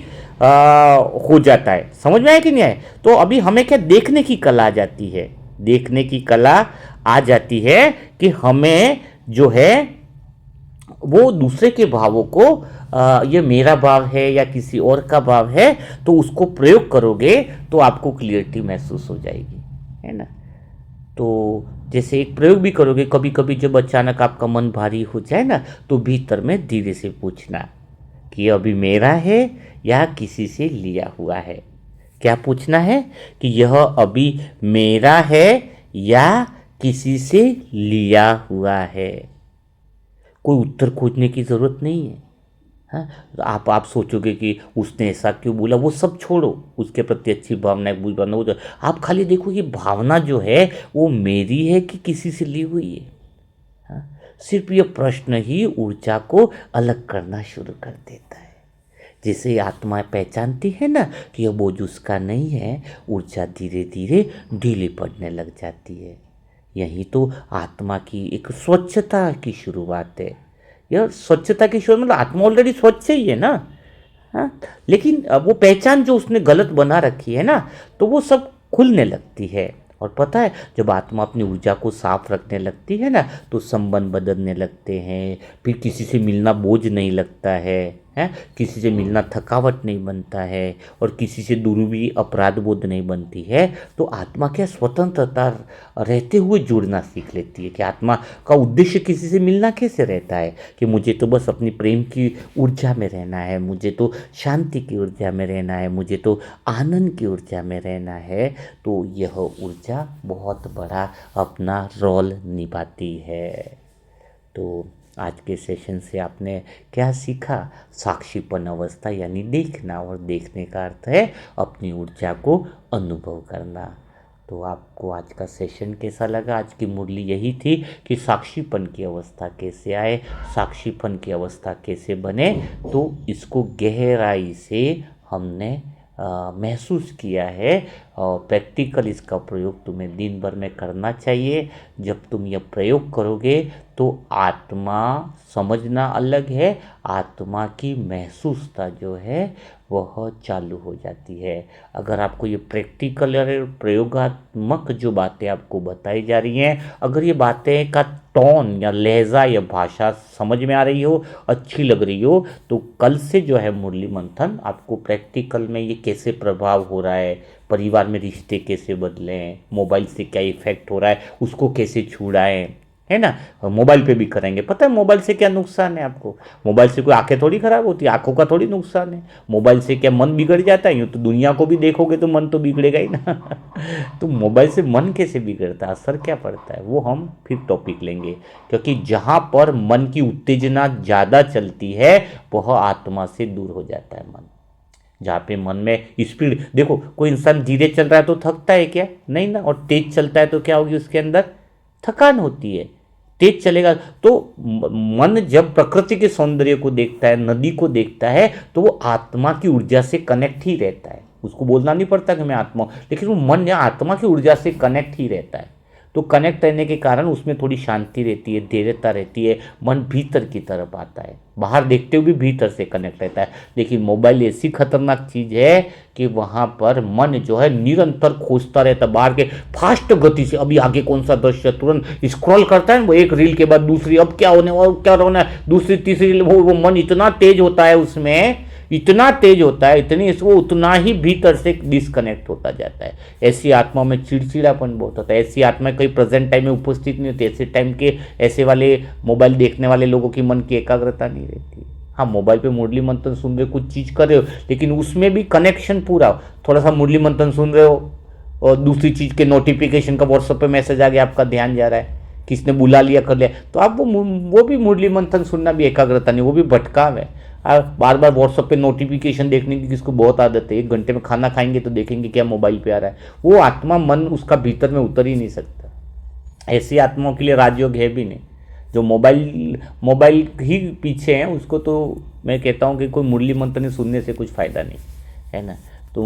हो जाता है। समझ में आया कि नहीं आया? तो अभी हमें क्या देखने की कला आ जाती है, देखने की कला आ जाती है कि हमें जो है वो दूसरे के भावों को ये मेरा भाव है या किसी और का भाव है, तो उसको प्रयोग करोगे तो आपको क्लियरिटी महसूस हो जाएगी, है ना। तो जैसे एक प्रयोग भी करोगे, कभी कभी जब अचानक आपका मन भारी हो जाए ना, तो भीतर में धीरे से पूछना कि ये अभी मेरा है या किसी से लिया हुआ है। क्या पूछना है कि यह अभी मेरा है या किसी से लिया हुआ है। कोई उत्तर खोजने की ज़रूरत नहीं है। हाँ, आप सोचोगे कि उसने ऐसा क्यों बोला, वो सब छोड़ो, उसके प्रति अच्छी भावनाएं बुरी भावना, वो आप खाली देखो कि भावना जो है वो मेरी है कि किसी से ली हुई है। हाँ, सिर्फ ये प्रश्न ही ऊर्जा को अलग करना शुरू कर देता है। जैसे आत्मा पहचानती है ना कि यह बोझ उसका नहीं है, ऊर्जा धीरे धीरे ढीली पड़ने लग जाती है। यही तो आत्मा की एक स्वच्छता की शुरुआत है। यह स्वच्छता की शुरुआत मतलब आत्मा ऑलरेडी स्वच्छ ही है ना। हाँ, लेकिन वो पहचान जो उसने गलत बना रखी है ना, तो वो सब खुलने लगती है। और पता है, जब आत्मा अपनी ऊर्जा को साफ रखने लगती है ना, तो संबंध बदलने लगते हैं। फिर किसी से मिलना बोझ नहीं लगता है, किसी से मिलना थकावट नहीं बनता है, और किसी से दूरी भी अपराध बोध नहीं बनती है। तो आत्मा क्या स्वतंत्रता रहते हुए जुड़ना सीख लेती है कि आत्मा का उद्देश्य किसी से मिलना कैसे रहता है कि मुझे तो बस अपनी प्रेम की ऊर्जा में रहना है, मुझे तो शांति की ऊर्जा में रहना है, मुझे तो आनंद की ऊर्जा में रहना है। तो यह ऊर्जा बहुत बड़ा अपना रोल निभाती है। तो आज के सेशन से आपने क्या सीखा? साक्षीपन अवस्था यानी देखना, और देखने का अर्थ है अपनी ऊर्जा को अनुभव करना। तो आपको आज का सेशन कैसा लगा? आज की मुरली यही थी कि साक्षीपन की अवस्था कैसे आए, साक्षीपन की अवस्था कैसे बने। तो इसको गहराई से हमने महसूस किया है, और प्रैक्टिकल इसका प्रयोग तुम्हें दिन भर में करना चाहिए। जब तुम यह प्रयोग करोगे तो आत्मा समझना अलग है, आत्मा की महसूसता जो है वह चालू हो जाती है। अगर आपको ये प्रैक्टिकल और प्रयोगात्मक जो बातें आपको बताई जा रही हैं, अगर ये बातें का टोन या लहजा या भाषा समझ में आ रही हो, अच्छी लग रही हो, तो कल से जो है मुरली मंथन आपको प्रैक्टिकल में ये कैसे प्रभाव हो रहा है, परिवार में रिश्ते कैसे बदलें, मोबाइल से क्या इफेक्ट हो रहा है उसको कैसे छुड़ाएं, है ना। मोबाइल पे भी करेंगे। पता है मोबाइल से क्या नुकसान है आपको? मोबाइल से कोई आंखें थोड़ी खराब होती है, आंखों का थोड़ी नुकसान है। मोबाइल से क्या मन बिगड़ जाता है? यूँ तो दुनिया को भी देखोगे तो मन तो बिगड़ेगा ही ना। तो मोबाइल से मन कैसे बिगड़ता है, असर क्या पड़ता है, वो हम फिर टॉपिक लेंगे। क्योंकि जहाँ पर मन की उत्तेजना ज़्यादा चलती है वह आत्मा से दूर हो जाता है मन। जहाँ पे मन में स्पीड, देखो कोई इंसान धीरे चल रहा है तो थकता है क्या? नहीं ना। और तेज चलता है तो क्या होगी, उसके अंदर थकान होती है। तेज चलेगा तो मन जब प्रकृति के सौंदर्य को देखता है, नदी को देखता है, तो वो आत्मा की ऊर्जा से कनेक्ट ही रहता है। उसको बोलना नहीं पड़ता कि मैं आत्मा हूं, लेकिन वो मन या आत्मा की ऊर्जा से कनेक्ट ही रहता है। तो कनेक्ट रहने के कारण उसमें थोड़ी शांति रहती है, धैर्यता रहती है, मन भीतर की तरफ आता है, बाहर देखते हुए भी भीतर से कनेक्ट रहता है। लेकिन मोबाइल ऐसी खतरनाक चीज़ है कि वहाँ पर मन जो है निरंतर खोजता रहता है, बाहर के फास्ट गति से अभी आगे कौन सा दृश्य, तुरंत स्क्रॉल करता है वो, एक रील के बाद दूसरी, अब क्या होने और क्या होना है, दूसरी तीसरी रील, वो मन इतना तेज होता है, उसमें इतना तेज होता है, इतनी वो उतना ही भीतर से डिस्कनेक्ट होता जाता है। ऐसी आत्मा में चिड़चिड़ापन बहुत होता है, ऐसी आत्मा कहीं प्रेजेंट टाइम में उपस्थित नहीं होती, ऐसे टाइम के ऐसे वाले मोबाइल देखने वाले लोगों की मन की एकाग्रता नहीं रहती। हाँ, मोबाइल पे मुरली मंथन सुन रहे हो, कुछ चीज़ कर रहे हो, लेकिन उसमें भी कनेक्शन पूरा, थोड़ा सा मुरली मंथन सुन रहे हो और दूसरी चीज़ के नोटिफिकेशन का व्हाट्सएप पे मैसेज आ गया, आपका ध्यान जा रहा है, किसने बुला लिया कर लिया, तो आप वो भी मुरली मंथन सुनना भी एकाग्रता नहीं, वो भी भटकाव है। बार बार व्हाट्सएप पे नोटिफिकेशन देखने की किसको बहुत आदत है, 1 घंटे में खाना खाएंगे तो देखेंगे क्या मोबाइल पे आ रहा है, वो आत्मा मन उसका भीतर में उतर ही नहीं सकता। ऐसी आत्माओं के लिए राजयोग है भी नहीं। जो मोबाइल ही पीछे हैं, उसको तो मैं कहता हूँ कि कोई मुरली मंथन सुनने से कुछ फ़ायदा नहीं है ना। तो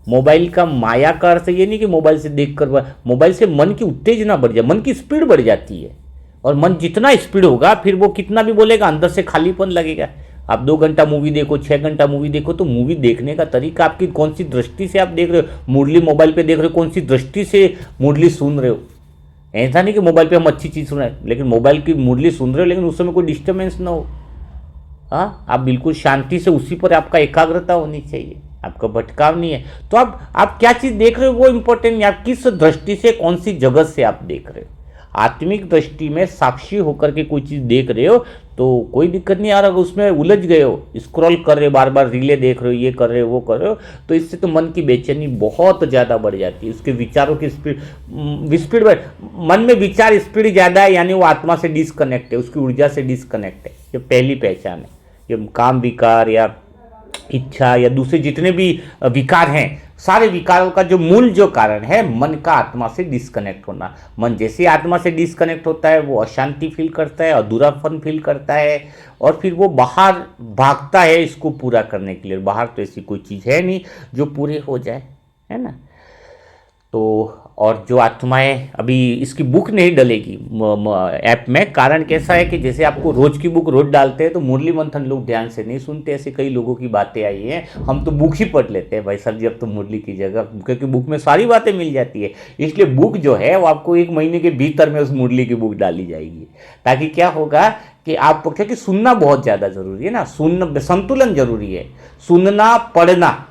मोबाइल का माया का अर्थ ये नहीं कि मोबाइल से देखकर, मोबाइल से मन की उत्तेजना बढ़ जाए, मन की स्पीड बढ़ जाती है, और मन जितना स्पीड होगा फिर वो कितना भी बोलेगा अंदर से खालीपन लगेगा। आप 2 घंटा मूवी देखो, 6 घंटा मूवी देखो, तो मूवी देखने का तरीका आपकी कौन सी दृष्टि से आप देख रहे हो। मुरली मोबाइल पे देख रहे हो, कौन सी दृष्टि से मुरली सुन रहे हो। ऐसा नहीं कि मोबाइल पे हम अच्छी चीज़ सुन रहे हैं, लेकिन मोबाइल की मुरली सुन रहे हो लेकिन उस समय कोई डिस्टर्बेंस ना हो। हाँ, आप बिल्कुल शांति से उसी पर आपका एकाग्रता होनी चाहिए, आपका भटकाव नहीं है। तो आप क्या चीज़ देख रहे हो वो इंपॉर्टेंट नहीं, आप किस दृष्टि से कौन सी जगत से आप देख रहे हो। आत्मिक दृष्टि में साक्षी होकर के कोई चीज़ देख रहे हो तो कोई दिक्कत नहीं आ रहा। उसमें उलझ गए हो, स्क्रॉल कर रहे हो, बार बार रीलें देख रहे हो, ये कर रहे हो, वो कर रहे हो, तो इससे तो मन की बेचैनी बहुत ज़्यादा बढ़ जाती है। उसके विचारों की स्पीड मन में विचार स्पीड ज़्यादा है, यानी वो आत्मा से डिसकनेक्ट है, उसकी ऊर्जा से डिसकनेक्ट है। ये पहली पहचान है। ये काम विकार या इच्छा या दूसरे जितने भी विकार हैं, सारे विकारों का जो मूल जो कारण है मन का आत्मा से डिस्कनेक्ट होना। मन जैसे आत्मा से डिस्कनेक्ट होता है वो अशांति फील करता है, अधूरापन फील करता है, और फिर वो बाहर भागता है इसको पूरा करने के लिए। बाहर तो ऐसी कोई चीज़ है नहीं जो पूरी हो जाए, है ना। तो और जो आत्माएं, अभी इसकी बुक नहीं डलेगी ऐप में। कारण कैसा है कि जैसे आपको रोज की बुक रोज डालते हैं तो मुरली मंथन लोग ध्यान से नहीं सुनते। ऐसे कई लोगों की बातें आई हैं, हम तो बुक ही पढ़ लेते हैं भाई सर जी अब तो मुरली की जगह, क्योंकि बुक में सारी बातें मिल जाती है। इसलिए बुक जो है वो आपको 1 महीने के भीतर में उस मुरली की बुक डाली जाएगी, ताकि क्या होगा कि आप, क्योंकि सुनना बहुत ज़्यादा ज़रूरी है ना, सुनना संतुलन जरूरी है, सुनना पढ़ना,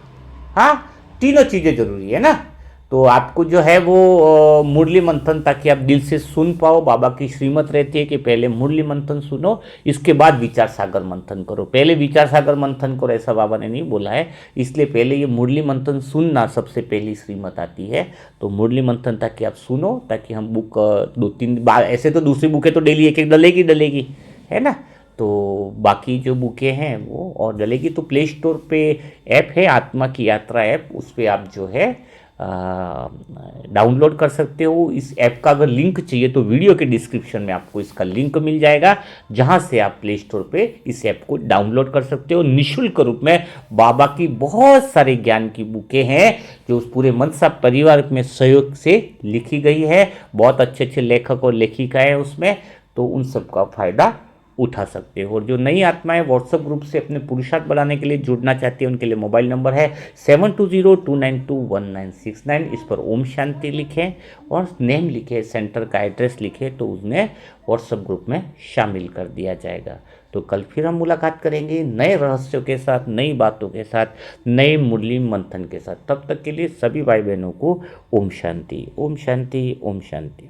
हाँ तीनों चीज़ें जरूरी है ना। तो आपको जो है वो मुरली मंथन, ताकि आप दिल से सुन पाओ। बाबा की श्रीमत रहती है कि पहले मुरली मंथन सुनो, इसके बाद विचार सागर मंथन करो। पहले विचार सागर मंथन करो ऐसा बाबा ने नहीं बोला है, इसलिए पहले ये मुरली मंथन सुनना सबसे पहली श्रीमत आती है। तो मुरली मंथन ताकि आप सुनो, ताकि हम बुक 2-3 बार, ऐसे तो दूसरी बुकें तो डेली एक डलेगी, है ना। तो बाकी जो बुकें हैं वो और डलेगी। तो प्ले स्टोर पे ऐप है आत्मा की यात्रा ऐप, उस पर आप जो है डाउनलोड कर सकते हो। इस ऐप का अगर लिंक चाहिए तो वीडियो के डिस्क्रिप्शन में आपको इसका लिंक मिल जाएगा, जहां से आप प्ले स्टोर पे इस ऐप को डाउनलोड कर सकते हो। निःशुल्क रूप में बाबा की बहुत सारे ज्ञान की बुकें हैं जो उस पूरे मनसा परिवार में सहयोग से लिखी गई है। बहुत अच्छे अच्छे लेखक और लेखिका है उसमें, तो उन सब का फायदा उठा सकते हो। और जो नई आत्माएं व्हाट्सएप ग्रुप से अपने पुरुषार्थ बढ़ाने के लिए जुड़ना चाहती है, उनके लिए मोबाइल नंबर है 7202921969। इस पर ओम शांति लिखें और नेम लिखे, सेंटर का एड्रेस लिखे, तो उन्हें व्हाट्सएप ग्रुप में शामिल कर दिया जाएगा। तो कल फिर हम मुलाकात करेंगे नए रहस्यों के साथ, नई बातों के साथ, नए मुरली मंथन के साथ। तब तक के लिए सभी भाई बहनों को ओम शांति, ओम शांति, ओम शांति।